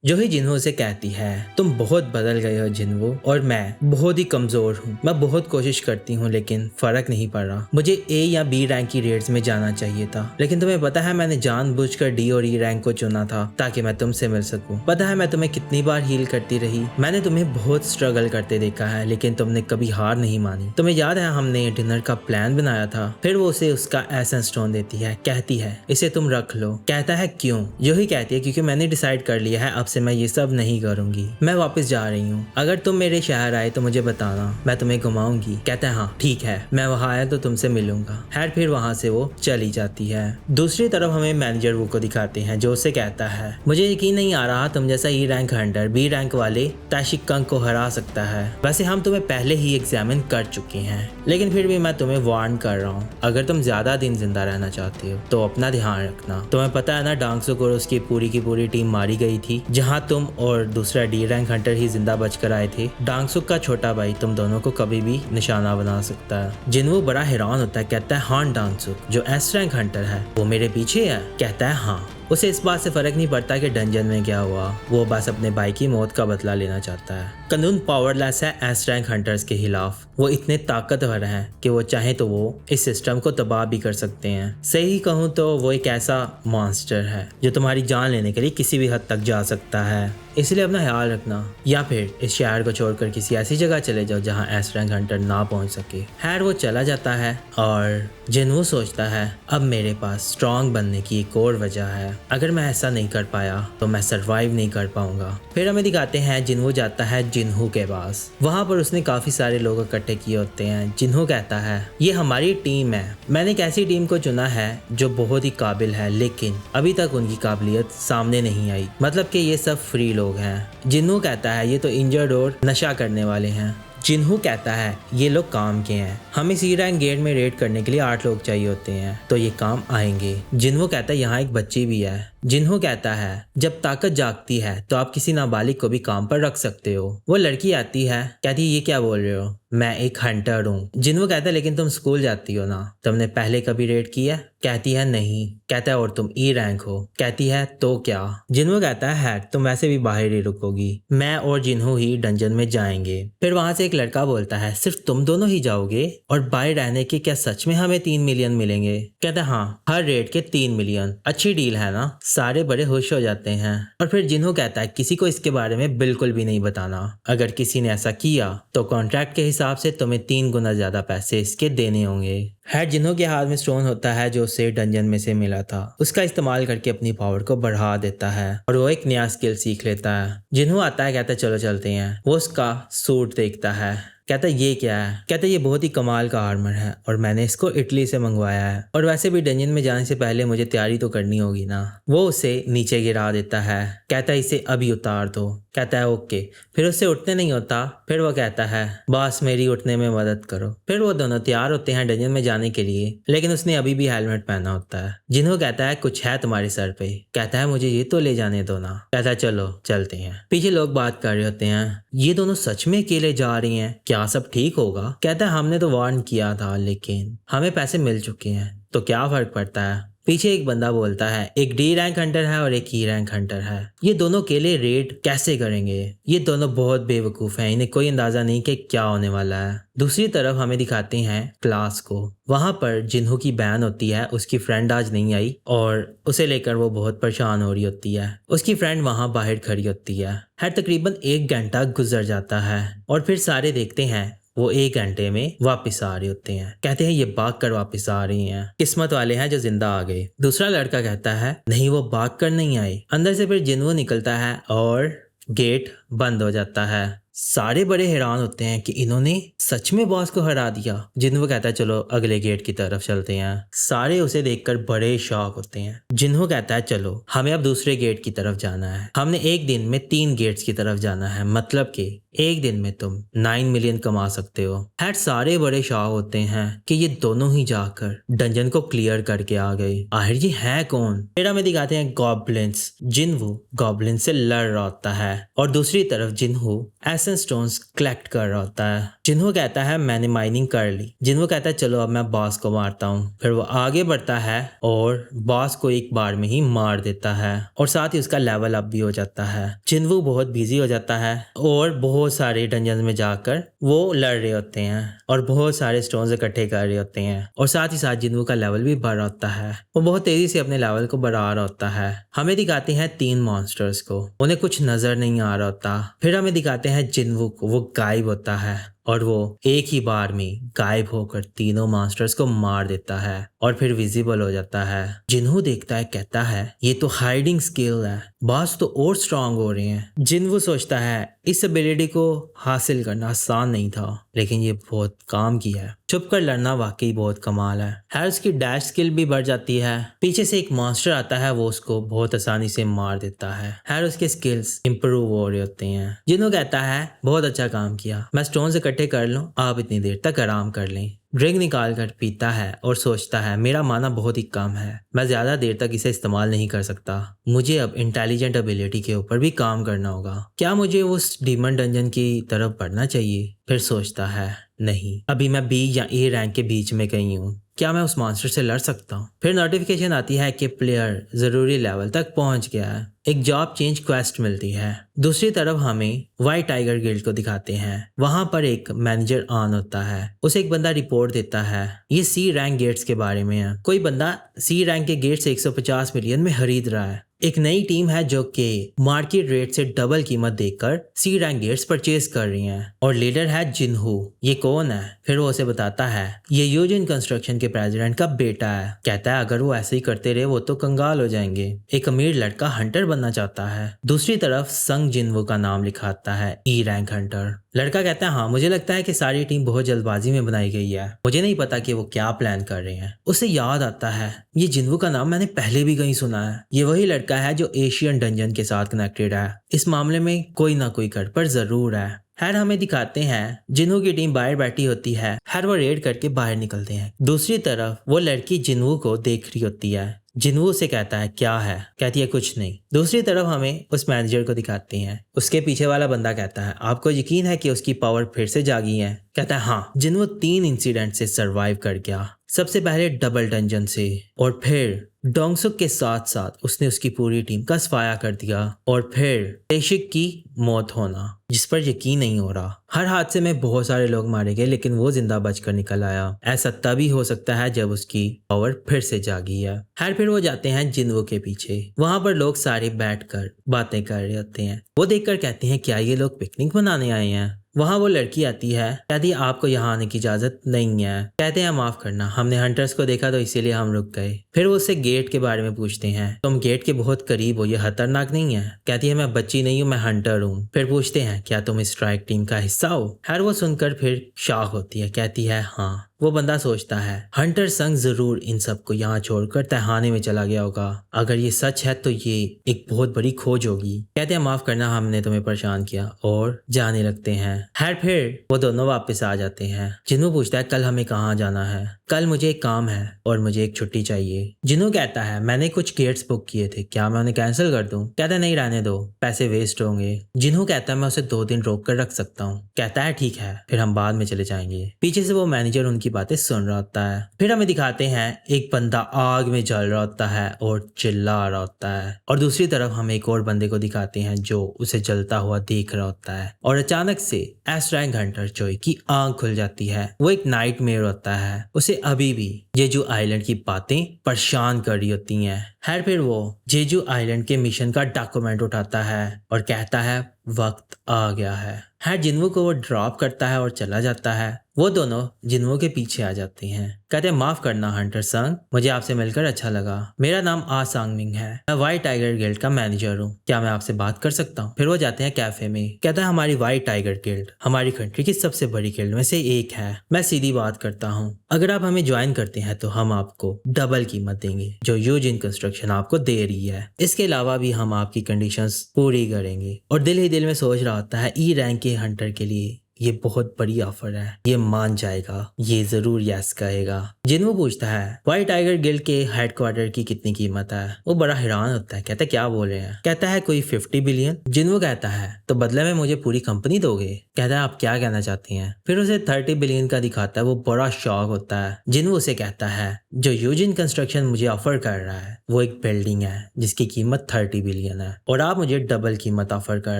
जो ही जिन्हो से कहती है, तुम बहुत बदल गए हो जिन्हो, और मैं बहुत ही कमजोर हूँ। मैं बहुत कोशिश करती हूँ लेकिन फर्क नहीं पड़ रहा। मुझे ए या बी रैंक की रेड्स में जाना चाहिए था, लेकिन तुम्हें पता है मैंने जानबूझकर डी और ई रैंक को चुना था ताकि मैं तुमसे मिल सकूं। पता है मैं तुम्हें कितनी बार हील करती रही। मैंने तुम्हें बहुत स्ट्रगल करते देखा है, लेकिन तुमने कभी हार नहीं मानी। तुम्हें याद है हमने डिनर का प्लान बनाया था। फिर वो उसे उसका एसेंस स्टोन देती है, कहती है इसे तुम रख लो। कहता है क्यों? जो ही कहती है क्योंकि मैंने डिसाइड कर लिया है अब से मैं ये सब नहीं करूंगी। मैं वापस जा रही हूँ। अगर तुम मेरे शहर आए तो मुझे बताना, मैं तुम्हें घुमाऊंगी। कहता है हाँ ठीक है, मैं वहाँ आया तो तुमसे मिलूंगा। खैर फिर वहाँ से वो चली जाती है। दूसरी तरफ हमें मैनेजर वो को दिखाते हैं जो उसे कहता है मुझे यकीन नहीं आ रहा तुम जैसा E rank Hunter B rank वाले ताशिक कंग को हरा सकता है। वैसे हम तुम्हें पहले ही एग्जामिन कर चुके हैं, लेकिन फिर भी मैं तुम्हें वार्न कर रहा हूँ। अगर तुम ज्यादा दिन जिंदा रहना चाहते हो तो अपना ध्यान रखना। तुम्हें पता है ना डांगसुक और उसकी पूरी की पूरी टीम मारी गई थी, जहाँ तुम और दूसरा डी रैंक हंटर ही जिंदा बचकर आए थे। डांगसुक का छोटा भाई तुम दोनों को कभी भी निशाना बना सकता है। जिन्हो बड़ा हैरान होता है, कहता है हाँ डांगसुक जो एस रैंक हंटर है वो मेरे पीछे है। कहता है हाँ। उसे इस बात से फर्क नहीं पड़ता कि डंजन में क्या हुआ, वो बस अपने भाई की मौत का बदला लेना चाहता है। कानून पावरलेस है एस रैंक हंटर्स के खिलाफ। वो इतने ताकतवर हैं कि वो चाहे तो वो इस सिस्टम को तबाह भी कर सकते हैं। सही कहूँ तो वो एक ऐसा मॉन्स्टर है जो तुम्हारी जान लेने के लिए किसी भी हद तक जा सकता है। इसलिए अपना ख्याल रखना, या फिर इस शहर को छोड़कर किसी ऐसी जगह चले जाओ जहाँ एस रैंक हंटर ना पहुँच सके। खैर वो चला जाता है और जिन्हो सोचता है अब मेरे पास स्ट्रांग बनने की एक और वजह है। अगर मैं ऐसा नहीं कर पाया तो मैं सरवाइव नहीं कर पाऊंगा। फिर हमें दिखाते हैं जिन्हो जाता है जिन्हो के पास। वहाँ पर उसने काफी सारे लोग इकट्ठे किए होते हैं। जिन्हो कहता है ये हमारी टीम है। मैंने एक ऐसी टीम को चुना है जो बहुत ही काबिल है, लेकिन अभी तक उनकी काबिलियत सामने नहीं आई। मतलब कि ये सब फ्री लोग हैं। जिन्हो कहता है ये तो इंजर्ड और नशा करने वाले हैं। जिन्हो कहता है ये लोग काम के हैं। हमें सी रैंक गेट में रेड करने के लिए 8 लोग चाहिए होते हैं, तो ये काम आएंगे। जिन्हो कहता है यहाँ एक बच्ची भी है। जिन्हो कहता है जब ताकत जागती है तो आप किसी नाबालिग को भी काम पर रख सकते हो। वो लड़की आती है, कहती है ये क्या बोल रहे हो, मैं एक हंटर हूँ। जिन्हो कहता है लेकिन तुम स्कूल जाती हो ना, तुमने पहले कभी रेड किया? कहती है नहीं। कहता है और तुम ई रैंक हो? कहती है तो क्या? जिन्हो कहता है तुम वैसे भी बाहर ही रुकोगी, मैं और जिन्हो ही डंजन में जाएंगे। फिर वहां से एक लड़का बोलता है सिर्फ तुम दोनों ही जाओगे और बाहर रहने के क्या सच में हमें 3 मिलियन मिलेंगे? कहता है हाँ, हर रेड के 3 मिलियन। अच्छी डील है ना? सारे बड़े खुश हो जाते हैं। और फिर जिन्हो कहता है किसी को इसके बारे में बिल्कुल भी नहीं बताना। अगर किसी ने ऐसा किया तो कॉन्ट्रैक्ट के हिसाब से तुम्हें 3 गुना ज्यादा पैसे इसके देने होंगे। खैर जिन्हो के हाथ में स्टोन होता है जो उसे डंजन में से मिला था। उसका इस्तेमाल करके अपनी पावर को बढ़ा देता है और वो एक नया स्किल सीख लेता है। जिन्हो आता है, कहता है चलो चलते हैं। वो उसका सूट देखता है, कहता है ये क्या है? कहता है ये बहुत ही कमाल का आर्मर है और मैंने इसको इटली से मंगवाया है, और वैसे भी डंजन में जाने से पहले मुझे तैयारी तो करनी होगी ना। वो उसे नीचे गिरा देता है, कहता है इसे अभी उतार दो। कहता है ओके। फिर उससे उठने नहीं होता। फिर वो कहता है बॉस मेरी उठने में मदद करो। फिर वो दोनों तैयार होते हैं डंजन में जाने के लिए, लेकिन उसने अभी भी हेलमेट पहना होता है। जिन्हो कहता है कुछ है तुम्हारे सर पे? कहता है मुझे ये तो ले जाने दो ना। कहता है चलो चलते हैं। पीछे लोग बात कर रहे होते हैं, ये दोनों सच में अकेले जा रही हैं, क्या सब ठीक होगा? कहता है हमने तो वार्न किया था लेकिन हमें पैसे मिल चुके हैं, तो क्या फर्क पड़ता है? पीछे एक बंदा बोलता है एक डी रैंक हंटर है और एक ई रैंक हंटर है, ये दोनों अकेले रेड कैसे करेंगे? ये दोनों बहुत बेवकूफ हैं, इन्हें कोई अंदाजा नहीं कि क्या होने वाला है। दूसरी तरफ हमें दिखाते हैं क्लास को। वहां पर जिन्हो की बहन होती है, उसकी फ्रेंड आज नहीं आई और उसे लेकर वो बहुत परेशान हो रही होती है। उसकी फ्रेंड वहां बाहर खड़ी होती है। हर तकरीबन 1 घंटा गुजर जाता है और फिर सारे देखते हैं वो 1 घंटे में वापस आ रहे होते हैं। कहते हैं ये भाग कर वापस आ रही हैं, किस्मत वाले हैं जो जिंदा आ गए। दूसरा लड़का कहता है नहीं वो भाग कर नहीं आए। अंदर से फिर जिन्हो निकलता है और गेट बंद हो जाता है। सारे बड़े हैरान होते हैं कि इन्होंने सच में बॉस को हरा दिया। जिन्हो कहता है चलो अगले गेट की तरफ चलते हैं। सारे उसे देखकर बड़े शॉक होते हैं। जिन्हो कहता है चलो हमें अब दूसरे गेट की तरफ जाना है। हमने एक दिन में 3 गेट्स की तरफ जाना है, मतलब कि एक दिन में तुम 9 मिलियन कमा सकते हो। खैर सारे बड़े शाह होते हैं कि ये दोनों ही जाकर डंजन को क्लियर करके आ गए। आखिर ये है कौन? फिर हमें दिखाते हैं गॉब्लिन्स। जिन्हो गॉब्लिन से लड़ रहा होता है और दूसरी तरफ जिन्हो एसेंस स्टोन्स कलेक्ट कर रहा होता है। जिन्हो कहता है मैंने माइनिंग कर ली। जिन्हो कहता है चलो अब मैं बॉस को मारता हूँ। फिर वो आगे बढ़ता है और बॉस को एक बार में ही मार देता है और साथ ही उसका लेवल अप भी हो जाता है। जिन्हो बहुत बिजी हो जाता है और बहुत सारे डंजन में जाकर वो लड़ रहे होते हैं और बहुत सारे स्टोन्स इकट्ठे कर रहे होते हैं और साथ ही साथ जिन्हो का लेवल भी बढ़ रहा होता है। वो बहुत तेजी से अपने लेवल को बढ़ा रहा होता है। हमें दिखाते हैं 3 मॉन्स्टर्स को, उन्हें कुछ नजर नहीं आ रहा होता। फिर हमें दिखाते हैं जिन्हो को, वो गायब होता है और वो एक ही बार में गायब होकर तीनों मास्टर्स को मार देता है और फिर विजिबल हो जाता है। जिन्हो देखता है, कहता है ये तो हाइडिंग स्किल है, बॉस तो और स्ट्रांग हो रहे हैं। जिन्हो सोचता है इस एबिलिटी को हासिल करना आसान नहीं था लेकिन ये बहुत काम किया है। छुप कर लड़ना वाकई बहुत कमाल है। खैर उसकी डैश स्किल भी बढ़ जाती है। पीछे से एक मॉन्स्टर आता है, वो उसको बहुत आसानी से मार देता है। खैर उसके स्किल्स इंप्रूव हो रहे होते हैं। जिन्हो कहता है बहुत अच्छा काम किया, मैं स्टोन्स इकट्ठे कर लूं, आप इतनी देर तक आराम कर लें। ड्रिंक निकाल कर पीता है और सोचता है मेरा माना बहुत ही कम है, मैं ज्यादा देर तक इसे इस्तेमाल नहीं कर सकता। मुझे अब इंटेलिजेंट एबिलिटी के ऊपर भी काम करना होगा। क्या मुझे उस डीमन डंजन की तरफ बढ़ना चाहिए? फिर सोचता है नहीं, अभी मैं बी या ए रैंक के बीच में कहीं हूँ, क्या मैं उस मॉन्स्टर से लड़ सकता हूँ? फिर नोटिफिकेशन आती है कि प्लेयर जरूरी लेवल तक पहुंच गया है। एक जॉब चेंज क्वेस्ट मिलती है। दूसरी तरफ हमें वाइट टाइगर गिल्ड को दिखाते हैं। वहां पर एक मैनेजर ऑन होता है, उसे एक बंदा रिपोर्ट देता है। ये सी रैंक गेट्स के बारे में है। कोई बंदा सी रैंक के गेट्स 150 मिलियन में खरीद रहा है। एक नई टीम है जो कि मार्केट रेट से डबल कीमत देकर सी रैंक गेट्स परचेज कर रही हैं और लीडर है जिन्हो। ये कौन है? फिर वो उसे बताता है ये यूजिन कंस्ट्रक्शन के प्रेसिडेंट का बेटा है। कहता है अगर वो ऐसे ही करते रहे वो तो कंगाल हो जाएंगे। एक अमीर लड़का हंटर बनना चाहता है। दूसरी तरफ संग जिन्हो का नाम लिखाता है ई रैंक हंटर। लड़का कहता है हाँ मुझे लगता है कि सारी टीम बहुत जल्दबाजी में बनाई गई है, मुझे नहीं पता कि वो क्या प्लान कर रहे हैं। उसे याद आता है ये जिन्हो का नाम मैंने पहले भी कहीं सुना है। ये वही लड़का है जो एशियन डंजन के साथ कनेक्टेड है। इस मामले में कोई ना कोई गड़बड़ जरूर है। खैर हमें दिखाते हैं जिन्हो की टीम बाहर बैठी होती है। खैर वो रेड करके बाहर निकलते हैं। दूसरी तरफ वो लड़की जिन्हो को देख रही होती है। जिन्हो से कहता है क्या है? कहती है कुछ नहीं। दूसरी तरफ हमें उस मैनेजर को दिखाते हैं। उसके पीछे वाला बंदा कहता है आपको यकीन है कि उसकी पावर फिर से जागी है? कहता है हाँ। जिन्हो 3 इंसिडेंट से सरवाइव कर गया। सबसे पहले डबल डंजन से और फिर डोंगसुक के साथ साथ उसने उसकी पूरी टीम का सफाया कर दिया और फिर टेशिक की मौत होना जिस पर यकीन नहीं हो रहा। हर हादसे में बहुत सारे लोग मारे गए लेकिन वो जिंदा बचकर निकल आया। ऐसा तभी हो सकता है जब उसकी पावर फिर से जागी है। खैर फिर वो जाते हैं जिन्हो के पीछे। वहां पर लोग सारे बैठकर बातें कर रहे होते हैं। वो देखकर कहते हैं क्या ये लोग पिकनिक मनाने आए हैं? वहां वो लड़की आती है, कहती है आपको यहाँ आने की इजाजत नहीं है। कहते हैं माफ करना, हमने हंटर्स को देखा तो इसीलिए हम रुक गए। फिर वो उससे गेट के बारे में पूछते हैं, तुम गेट के बहुत करीब हो, ये खतरनाक नहीं है? कहती है मैं बच्ची नहीं हूँ, मैं हंटर हूँ। फिर पूछते हैं क्या तुम स्ट्राइक टीम का हिस्सा हो? खैर वो सुनकर फिर शॉक होती है, कहती है हाँ। वो बंदा सोचता है हंटर संग जरूर इन सबको यहाँ छोड़कर तहखाने में चला गया होगा। अगर ये सच है तो ये एक बहुत बड़ी खोज होगी। कहते हैं माफ करना, हमने तुम्हें परेशान किया और जाने लगते हैं। खैर फिर वो दोनों वापस आ जाते हैं। जिन्हो पूछता है कल हमें कहाँ जाना है? कल मुझे एक काम है और मुझे एक छुट्टी चाहिए। जिन्हो कहता है मैंने कुछ गेट्स बुक किए थे, क्या मैं उन्हें कैंसिल कर दूं? कहता है नहीं रहने दो, पैसे वेस्ट होंगे। जिन्हो कहता है मैं उसे 2 दिन रोक कर रख सकता हूँ। कहता है ठीक है, फिर हम बाद में चले जाएंगे। पीछे से वो मैनेजर उनकी बातें सुन रहा होता है। फिर हमें दिखाते हैं एक बंदा आग में जल रहा होता है और चिल्ला रहा होता है और दूसरी तरफ हम एक और बंदे को दिखाते हैं जो उसे जलता हुआ देख रहा होता है और अचानक से एस रैंक हंटर चोई की आंख खुल जाती है। वो एक नाइटमेयर होता है, उसे अभी भी जेजू आइलैंड की बातें परेशान कर रही होती हैं। खैर फिर वो जेजू आइलैंड के मिशन का डॉक्यूमेंट उठाता है और कहता है वक्त आ गया है। खैर जिन्हो को वो ड्रॉप करता है और चला जाता है। वो दोनों जिन्हो के पीछे आ जाते हैं। कहते हैं माफ करना हंटर संग, मुझे आपसे मिलकर अच्छा लगा। मेरा नाम आ सांगमिंग है, मैं व्हाइट टाइगर गिल्ड का मैनेजर हूँ, क्या मैं आपसे बात कर सकता हूँ? फिर वो जाते हैं कैफे में। कहता है हमारी व्हाइट टाइगर गिल्ड हमारी कंट्री की सबसे बड़ी गिल्ड में से एक है, मैं सीधी बात करता हूँ, अगर आप हमें ज्वाइन करते करते हैं तो हम आपको डबल कीमत देंगे जो यूजिन कंस्ट्रक्शन आपको दे रही है। इसके अलावा भी हम आपकी कंडीशंस पूरी करेंगे। और दिल ही दिल में सोच रहा होता है ई रैंक के हंटर के लिए ये बहुत बड़ी ऑफर है, ये मान जाएगा, ये जरूर यस कहेगा। जिन्हो पूछता है व्हाइट टाइगर गिल्ड के हेडक्वार्टर की कितनी कीमत है। वो बड़ा हैरान होता है, कहता है क्या बोल रहे हैं। कहता है कोई 50 बिलियन। जिन्हो कहता है तो बदले में मुझे पूरी कंपनी दोगे। कहता है आप क्या कहना चाहती हैं। फिर उसे 30 बिलियन का दिखाता है। वो बड़ा शॉक होता है। जिन्हो उसे कहता है जो यूजिन कंस्ट्रक्शन मुझे ऑफर कर रहा है वो एक बिल्डिंग है जिसकी कीमत 30 बिलियन है और आप मुझे डबल कीमत ऑफर कर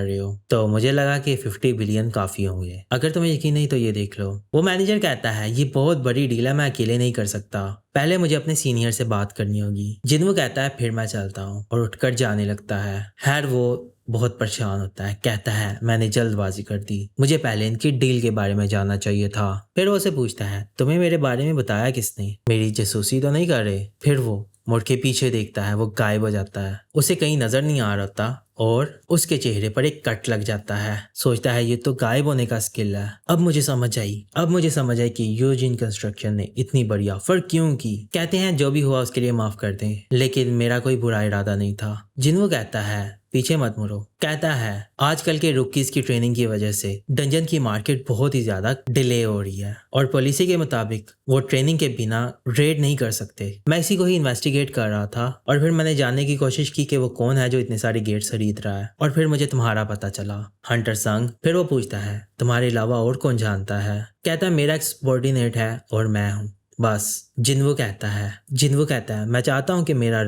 रहे हो। तो मुझे लगा कि 50 बिलियन काफी होंगे, अगर तुम्हें यकीन नहीं तो ये देख लो। वो मैनेजर कहता है ये बहुत बड़ी डील है, मैं अकेले नहीं कर सकता, पहले मुझे अपने सीनियर से बात करनी होगी। जिन्हो कहता है फिर मैं चलता हूँ और उठकर जाने लगता है। खैर वो बहुत परेशान होता है, कहता है मैंने जल्दबाजी कर दी, मुझे पहले इनकी डील के बारे में जानना चाहिए था। फिर वो उसे पूछता है तुम्हें मेरे बारे में बताया किसने, मेरी जासूसी तो नहीं कर रहे। फिर वो मुड़ के पीछे देखता है, वो गायब हो जाता है, उसे कहीं नजर नहीं आ रहा था और उसके चेहरे पर एक कट लग जाता है। सोचता है ये तो गायब होने का स्किल है। अब मुझे समझ आई कि यूजिन कंस्ट्रक्शन ने इतनी बड़ी ऑफर क्यों की। कहते हैं जो भी हुआ उसके लिए माफ कर दें, लेकिन मेरा कोई बुरा इरादा नहीं था। जिन्हो कहता है पीछे मत मुड़ो। कहता है आजकल के रुकीज की ट्रेनिंग की वजह से डंजन की मार्केट बहुत ही ज्यादा डिले हो रही है और पॉलिसी के मुताबिक वो ट्रेनिंग के बिना रेड नहीं कर सकते। मैं इसी को ही इन्वेस्टिगेट कर रहा था और फिर मैंने जानने की कोशिश की कि वो कौन है जो इतने सारे गेट्स खरीद रहा है और फिर मुझे तुम्हारा पता चला, हंटर संग। फिर वो पूछता है तुम्हारे अलावा और कौन जानता है। कहता है मेरा एक सबॉर्डिनेट है और मैं हूँ बस। जिन्हो कहता है मैं चाहता हूँ कि मेरा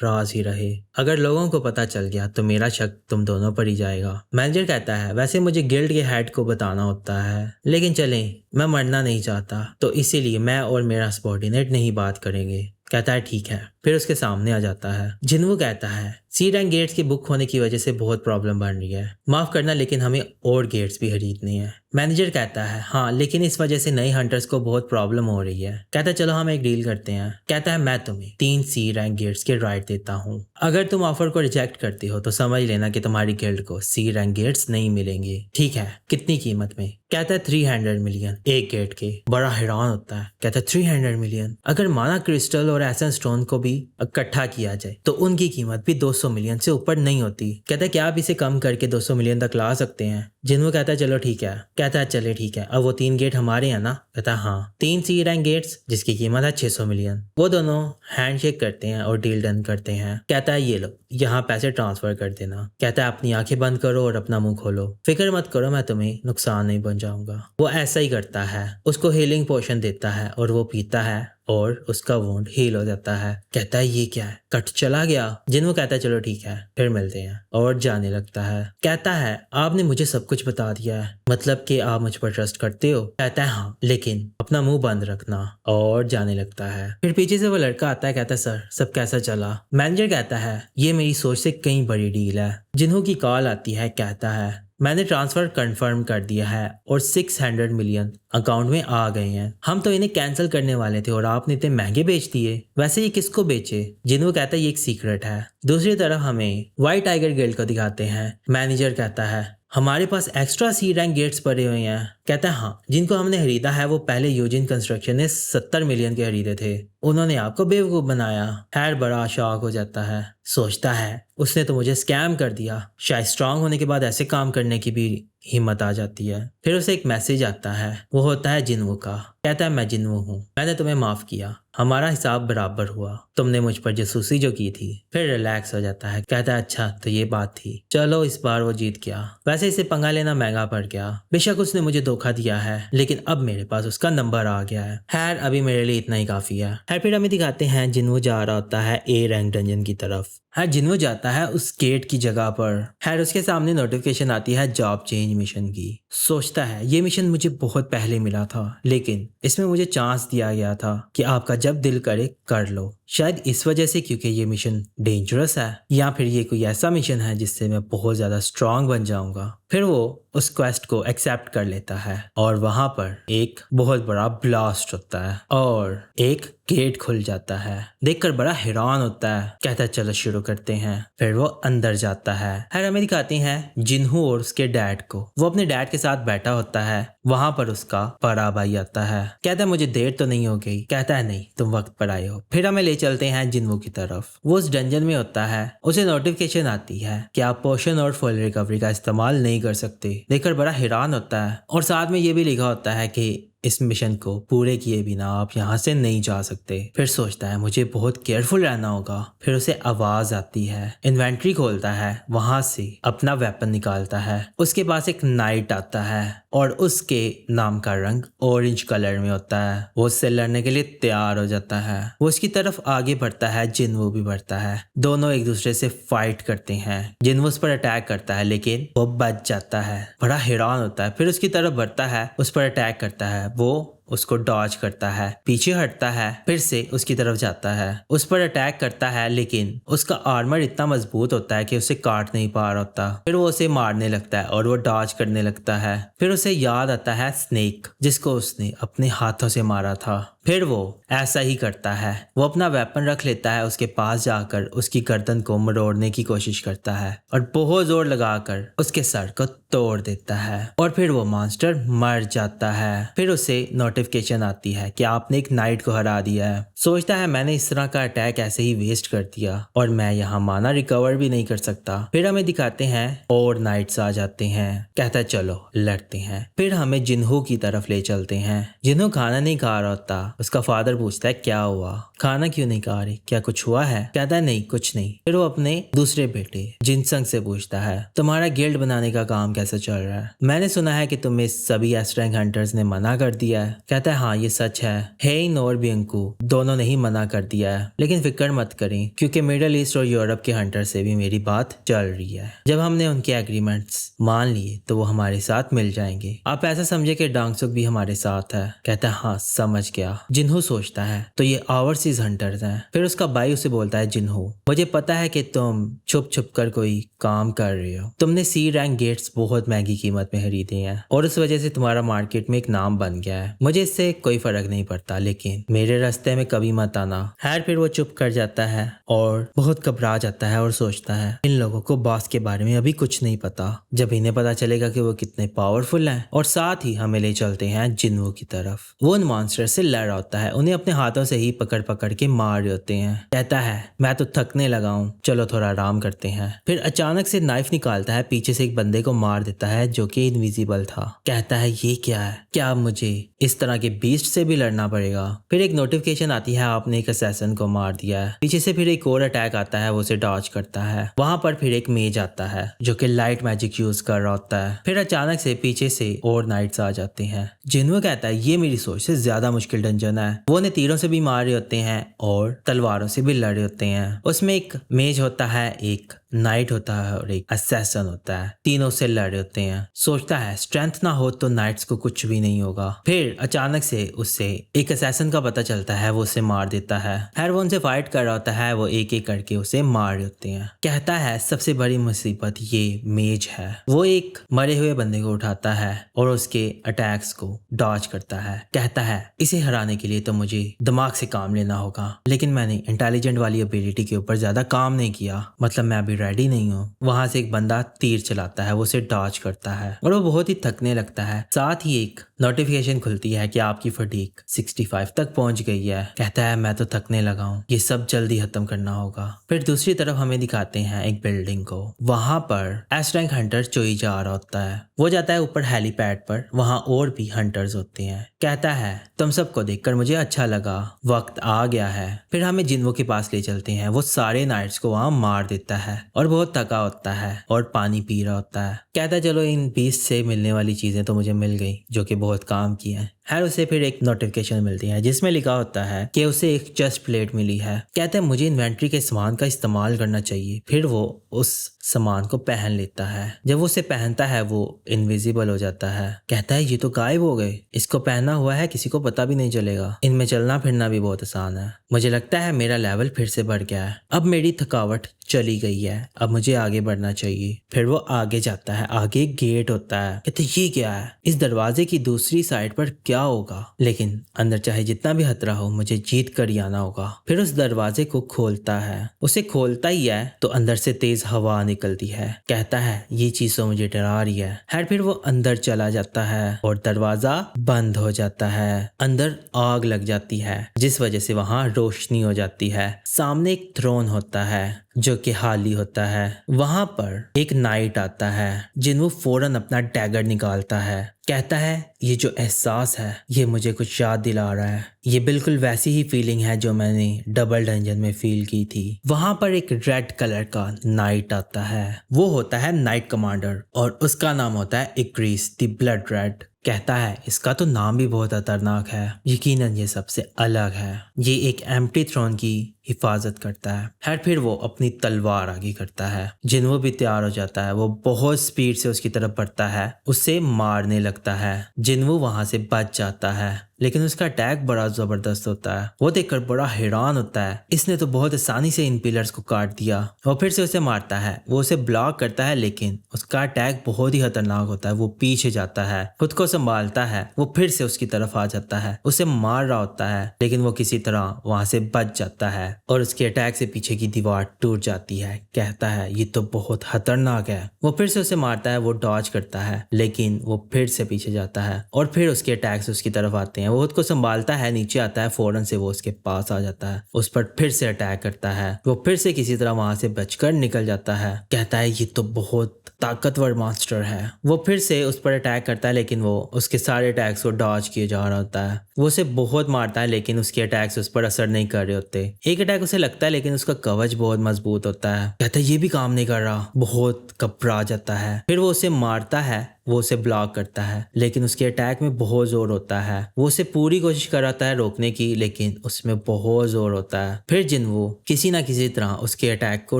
राज ही रहे, अगर लोगों को पता चल गया तो मेरा शक तुम दोनों पर ही जाएगा। मैनेजर कहता है वैसे मुझे गिल्ड के हेड को बताना होता है, लेकिन चलें, मैं मरना नहीं चाहता तो इसीलिए मैं और मेरा सबॉर्डिनेट नहीं बात करेंगे। कहता है ठीक है। फिर उसके सामने आ जाता है। जिन्हो कहता है सी रैंक गेट्स की बुक होने की वजह से बहुत प्रॉब्लम बन रही है, माफ करना लेकिन हमें और गेट्स भी खरीदने हैं। मैनेजर कहता है हाँ, लेकिन इस वजह से नए हंटर्स को बहुत प्रॉब्लम हो रही है। कहता है चलो हम एक डील करते हैं। कहता है मैं तुम्हें 3 सी रैंक गेट्स के राइट देता हूँ, अगर तुम ऑफर को रिजेक्ट करती हो तो समझ लेना कि तुम्हारी गिल्ड को सी रैंक गेट्स नहीं मिलेंगे। ठीक है, कितनी कीमत में। कहता है 300 मिलियन एक गेट के। बड़ा हैरान होता है, कहता है 300 मिलियन। अगर माना क्रिस्टल और एसेंस स्टोन को भी इकट्ठा किया जाए तो उनकी कीमत भी 200 मिलियन से ऊपर नहीं होती। कहता है क्या आप इसे कम करके 200 मिलियन तक ला सकते हैं। जिन्हो कहता है चलो ठीक है। कहता है चले ठीक है, अब वो 3 गेट हमारे हैं ना। कहता है हाँ, 3 सी रैंक गेट्स जिसकी कीमत है 600 मिलियन। वो दोनों हैंडशेक करते हैं और डील डन करते हैं। कहता है ये लो, यहाँ पैसे ट्रांसफर कर देना। कहता है अपनी आंखें बंद करो और अपना मुंह खोलो, फिक्र मत करो, मैं तुम्हें नुकसान नहीं पहुंचाऊंगा। वो ऐसा ही करता है, उसको हीलिंग पोशन देता है और वो पीता है और उसका वुंड हील हो जाता है। कहता है ये क्या है, कट चला गया। जिन्हो कहता है चलो ठीक है, फिर मिलते हैं और जाने लगता है। कहता है आपने मुझे सब कुछ बता दिया है, मतलब कि आप मुझ पर ट्रस्ट करते हो। कहता है हाँ, लेकिन अपना मुंह बंद रखना, और जाने लगता है। फिर पीछे से वो लड़का आता है, कहता है सर सब कैसा चला। मैनेजर कहता है ये मेरी सोच से कहीं बड़ी डील है। जिन्हो की कॉल आती है, कहता है मैंने ट्रांसफर कंफर्म कर दिया है और 600 मिलियन अकाउंट में आ गए हैं। हम तो इन्हें कैंसिल करने वाले थे और आपने इतने महंगे बेच दिए। वैसे ये किसको बेचे। जिन्हो कहता है ये एक सीक्रेट है। दूसरी तरफ हमें व्हाइट टाइगर गिल्ड को दिखाते हैं। मैनेजर कहता है हमारे पास एक्स्ट्रा सी रैंक गेट्स पड़े हुए हैं। कहता है हाँ, जिनको हमने खरीदा है वो पहले यूजिन कंस्ट्रक्शन ने 70 मिलियन के खरीदे थे, उन्होंने आपको बेवकूफ बनाया। खैर बड़ा शॉक हो जाता है, सोचता है उसने तो मुझे स्कैम कर दिया। शायद स्ट्रांग होने के बाद ऐसे काम करने की भी हिम्मत आ जाती है। फिर उसे एक मैसेज आता है, वो होता है जिन्हो का। कहता है मैं जिन्हो हूँ, मैंने तुम्हें माफ किया, हमारा हिसाब बराबर हुआ, तुमने मुझ पर जासूसी जो की थी। फिर रिलैक्स हो जाता है, कहता है अच्छा तो ये बात थी, चलो इस बार वो जीत गया। वैसे इसे पंगा लेना महंगा पड़ गया, बेशक उसने मुझे धोखा दिया है, लेकिन अब मेरे पास उसका नंबर आ गया है। खैर अभी मेरे लिए इतना ही काफी है। फिर हमें दिखाते हैं जिन्हो जा रहा होता है ए रैंक डंजन की तरफ। जिन्हो जाता है उस गेट की जगह पर। उसके सामने नोटिफिकेशन आती है जॉब चेंज मिशन की। सोचता है ये मिशन मुझे बहुत पहले मिला था, लेकिन इसमें मुझे चांस दिया गया था कि आपका जब दिल करे कर लो। शायद इस वजह से क्योंकि ये मिशन डेंजरस है, या फिर ये कोई ऐसा मिशन है जिससे मैं बहुत ज्यादा स्ट्रांग बन जाऊंगा। फिर वो उस क्वेस्ट को एक्सेप्ट कर लेता है और वहां पर एक बहुत बड़ा ब्लास्ट होता है और एक गेट खुल जाता है। देखकर बड़ा हैरान होता है, कहता है चलो शुरू करते हैं। फिर वो अंदर जाता है। फिर हमें दिखाते हैं जिन्हू और उसके डैड को। वो अपने डैड के साथ बैठा होता है। वहां पर उसका बड़ा भाई आता है, कहता है मुझे देर तो नहीं हो गई। कहता है नहीं, तुम वक्त पर आए हो। फिर हमें ले चलते हैं जिन्हू की तरफ। वो उस डंजन में होता है। उसे नोटिफिकेशन आती है कि आप पोशन और फुल रिकवरी का इस्तेमाल नहीं कर सकते। देखकर बड़ा हैरान होता है और साथ में ये भी लिखा होता है कि इस मिशन को पूरे किए बिना आप यहाँ से नहीं जा सकते। फिर सोचता है मुझे बहुत केयरफुल रहना होगा। फिर उसे आवाज आती है, इन्वेंट्री खोलता है, वहां से अपना वेपन निकालता है। उसके पास एक नाइट आता है और उसके नाम का रंग ऑरेंज कलर में होता है। वो उससे लड़ने के लिए तैयार हो जाता है। वो उसकी तरफ आगे बढ़ता है, जिन्हू भी बढ़ता है। दोनों एक दूसरे से फाइट करते हैं। जिन्हू उस पर अटैक करता है लेकिन वो बच जाता है। बड़ा हैरान होता है। फिर उसकी तरफ बढ़ता है, उस पर अटैक करता है। वो उसको डॉज करता है, पीछे हटता है, फिर से उसकी तरफ जाता है, उस पर अटैक करता है लेकिन उसका आर्मर इतना मजबूत होता है कि उसे काट नहीं पा रहा होता। फिर वो उसे मारने लगता है और वो डॉज करने लगता है। फिर उसे याद आता है स्नेक, जिसको उसने अपने हाथों से मारा था। फिर वो ऐसा ही करता है। वो अपना वेपन रख लेता है, उसके पास जाकर उसकी गर्दन को मरोड़ने की कोशिश करता है और बहुत जोर लगाकर उसके सर को तोड़ देता है और फिर वो मॉन्स्टर मर जाता है। फिर उसे नोटिफिकेशन आती है कि आपने एक नाइट को हरा दिया है। सोचता है मैंने इस तरह का अटैक ऐसे ही वेस्ट कर दिया और मैं यहाँ माना रिकवर भी नहीं कर सकता। फिर हमें दिखाते हैं और नाइट्स आ जाते हैं। कहता है चलो लड़ते हैं। फिर हमें जिन्हू की तरफ ले चलते हैं। जिन्हू खाना नहीं खा रहा होता। उसका फादर पूछता है क्या हुआ, खाना क्यों नहीं खा रही, क्या कुछ हुआ है? कहता है नहीं कुछ नहीं। फिर वो अपने दूसरे बेटे जिनसंग से पूछता है तुम्हारा गिल्ड बनाने का काम कैसे चल रहा है? मैंने सुना है कि तुम्हें सभी एस रैंक हंटर्स ने मना कर दिया है। कहता है हाँ ये सच है। हेइन और बियंकू दोनों ने ही मना कर दिया है, लेकिन फिक्र मत करें क्योंकि मिडिल ईस्ट और यूरोप के हंटर से भी मेरी बात चल रही है। जब हमने उनके एग्रीमेंट्स मान लिए तो वो हमारे साथ मिल जाएंगे। आप ऐसा समझे कि डांगसुक भी हमारे साथ है। कहता है हाँ समझ गया। जिन्हू सोचता है तो ये ओवरसीज हंटर्स हैं। फिर उसका भाई उसे बोलता है जिन्हू मुझे पता है कि तुम छुप छुप कर कोई काम कर रहे हो। तुमने सी रैंक गेट्स बहुत महंगी कीमत में खरीदे हैं और उस वजह से तुम्हारा मार्केट में एक नाम बन गया है। मुझे इससे कोई फर्क नहीं पड़ता, लेकिन मेरे रास्ते में कभी मत आना। खैर फिर वो चुप कर जाता है और बहुत घबरा जाता है और सोचता है इन लोगों को बॉस के बारे में अभी कुछ नहीं पता। जब इन्हें पता चलेगा कि वो कितने पावरफुल हैं। और साथ ही हमें ले चलते हैं जिन्हू की तरफ। वो उन मॉन्स्टर से लड़ रहा होता है, उन्हें अपने हाथों से ही पकड़ पकड़ के मार रहे होते हैं। कहता है मैं तो थकने लगा हूँ, चलो थोड़ा आराम करते हैं। फिर अचानक से नाइफ निकालता है, पीछे से एक बंदे को मार देता है जो कि इनविजिबल था। कहता है ये क्या है, क्या मुझे इस तरह के बीस्ट से भी लड़ना पड़ेगा? फिर एक नोटिफिकेशन आती है आपने एक असैसिन को मार दिया है। पीछे से फिर एक और अटैक आता है, वो उसे डॉज करता है। वहां पर फिर एक मेज आता है जो कि लाइट मैजिक यूज कर रहा होता है। फिर अचानक से पीछे से और नाइट्स आ जाते हैं। जिन्हू कहता है ये मेरी सोच से ज्यादा मुश्किल डंजन है। वो उन्हें तीरों से भी मार रहे होते हैं और तलवारों से भी लड़े होते हैं। उसमें एक मेज होता है, एक नाइट होता है और एक असैसिन होता है। तीनों से लड़े होते हैं। सोचता है स्ट्रेंथ ना हो तो नाइट्स को कुछ भी नहीं होगा। फिर अचानक से उससे एक असैसिन का पता चलता है, वो उसे मार देता है। खैर वो उनसे फाइट कर रहा होता है, वो एक एक करके उसे मार रहे होते हैं। कहता है सबसे बड़ी मुसीबत ये मेज है। वो एक मरे हुए बंदे को उठाता है और उसके अटैक्स को डॉज करता है। कहता है इसे हराने के लिए तो मुझे दिमाग से काम लेना होगा, लेकिन मैंने इंटेलिजेंट वाली एबिलिटी के ऊपर ज्यादा काम नहीं किया, मतलब मैं अभी रेडी नहीं हूँ। वहां से एक बंदा तीर चलाता है, वो उसे डॉज करता है और वो बहुत ही थकने लगता है। साथ ही एक नोटिफिकेशन खुलती है कि आपकी फटीक 65 तक पहुंच गई है। कहता है मैं तो थकने लगा हूँ, ये सब जल्दी खत्म करना होगा। फिर दूसरी तरफ हमें दिखाते हैं एक बिल्डिंग को। वहां पर एस रैंक हंटर चोई जा रहा होता है। वो जाता है ऊपर हेलीपैड पर, वहां और भी हंटर्स होते हैं। कहता है तुम सबको देखकर मुझे अच्छा लगा, वक्त आ गया है। फिर हमें जिन्हू के पास ले चलते हैं। वो सारे नाइट्स को वहां मार देता है और बहुत थका होता है और पानी पी रहा होता है। कहता है चलो इन बीस्ट से मिलने वाली चीजें तो मुझे मिल गई जो कि बहुत काम की हैं, खैर उसे फिर एक नोटिफिकेशन मिलती है जिसमें लिखा होता है कि उसे एक चेस्ट प्लेट मिली है। कहता है मुझे इन्वेंट्री के सामान का इस्तेमाल करना चाहिए। फिर वो उस सामान को पहन लेता है। जब वो उसे पहनता है वो इनविजिबल हो जाता है। कहता है ये तो गायब हो गए, इसको पहना हुआ है किसी को पता भी नहीं चलेगा, इनमें चलना फिरना भी बहुत आसान है। मुझे लगता है मेरा लेवल फिर से बढ़ गया है, अब मेरी थकावट चली गई है, अब मुझे आगे बढ़ना चाहिए। फिर वो आगे जाता है, आगे एक गेट होता है। कहते ये क्या है, इस दरवाजे की दूसरी साइड पर क्या होगा, लेकिन अंदर चाहे जितना भी खतरा हो मुझे जीत कर ही आना होगा। फिर उस दरवाजे को खोलता है, उसे खोलता ही है तो अंदर से तेज हवा निकलती है। कहता है ये चीज तो मुझे डरा रही है। खैर फिर वो अंदर चला जाता है और दरवाजा बंद हो जाता है। अंदर आग लग जाती है जिस वजह से वहां रोशनी हो जाती है। सामने एक थ्रोन होता है जो कि खाली होता है। वहां पर एक नाइट आता है जिन्हों फौरन अपना डैगर निकालता है। कहता है ये जो एहसास है ये मुझे कुछ याद दिला रहा है, ये बिल्कुल वैसी ही फीलिंग है जो मैंने डबल डंजन में फील की थी। वहां पर एक रेड कलर का नाइट आता है, वो होता है नाइट कमांडर और उसका नाम होता है इक्रीस द ब्लड रेड। कहता है इसका तो नाम भी बहुत खतरनाक है, यकीनन ये सबसे अलग है, ये एक एम्प्टी थ्रोन की हिफाजत करता है। खैर फिर वो अपनी तलवार आगे करता है। जिन्हों भी तैयार हो जाता है वो बहुत स्पीड से उसकी तरफ बढ़ता है, उसे मारने लगता है। जिन्हों वहां से बच जाता है लेकिन उसका अटैक बड़ा जबरदस्त होता है। वो देखकर बड़ा हैरान होता है, इसने तो बहुत आसानी से इन पिलर्स को काट दिया। वो फिर से उसे मारता है, वो उसे ब्लॉक करता है लेकिन उसका अटैक बहुत ही खतरनाक होता है। वो पीछे जाता है, खुद को संभालता है, वो फिर से उसकी तरफ आ जाता है, उसे मार रहा होता है लेकिन वो किसी तरह वहां से बच जाता है और उसके अटैक से पीछे की दीवार टूट जाती है। कहता है ये तो बहुत खतरनाक है। वो फिर से उसे मारता है, वो डॉज करता है लेकिन वो फिर से पीछे जाता है और फिर उसके अटैक्स उसकी तरफ आते हैं। वो खुद को संभालता है, नीचे आता है, फौरन से वो उसके पास आ जाता है, उस पर फिर से अटैक करता है। वो फिर से किसी तरह वहां से बचकर निकल जाता है। कहता है ये तो बहुत ताकतवर मास्टर है। वो फिर से उस पर अटैक करता है लेकिन वो उसके सारे अटैक्स को डॉज किए जा रहा होता है। वो उसे बहुत मारता है लेकिन उसके अटैक्स उस पर असर नहीं कर रहे होते। एक अटैक उसे लगता है लेकिन उसका कवच बहुत मजबूत होता है। कहता है ये भी काम नहीं कर रहा, बहुत घबरा जाता है। फिर वो उसे मारता है, वो उसे ब्लॉक करता है लेकिन उसके अटैक में बहुत जोर होता है। वो उसे पूरी कोशिश कराता है रोकने की लेकिन उसमें बहुत जोर होता है। फिर जिन्वो किसी ना किसी तरह उसके अटैक को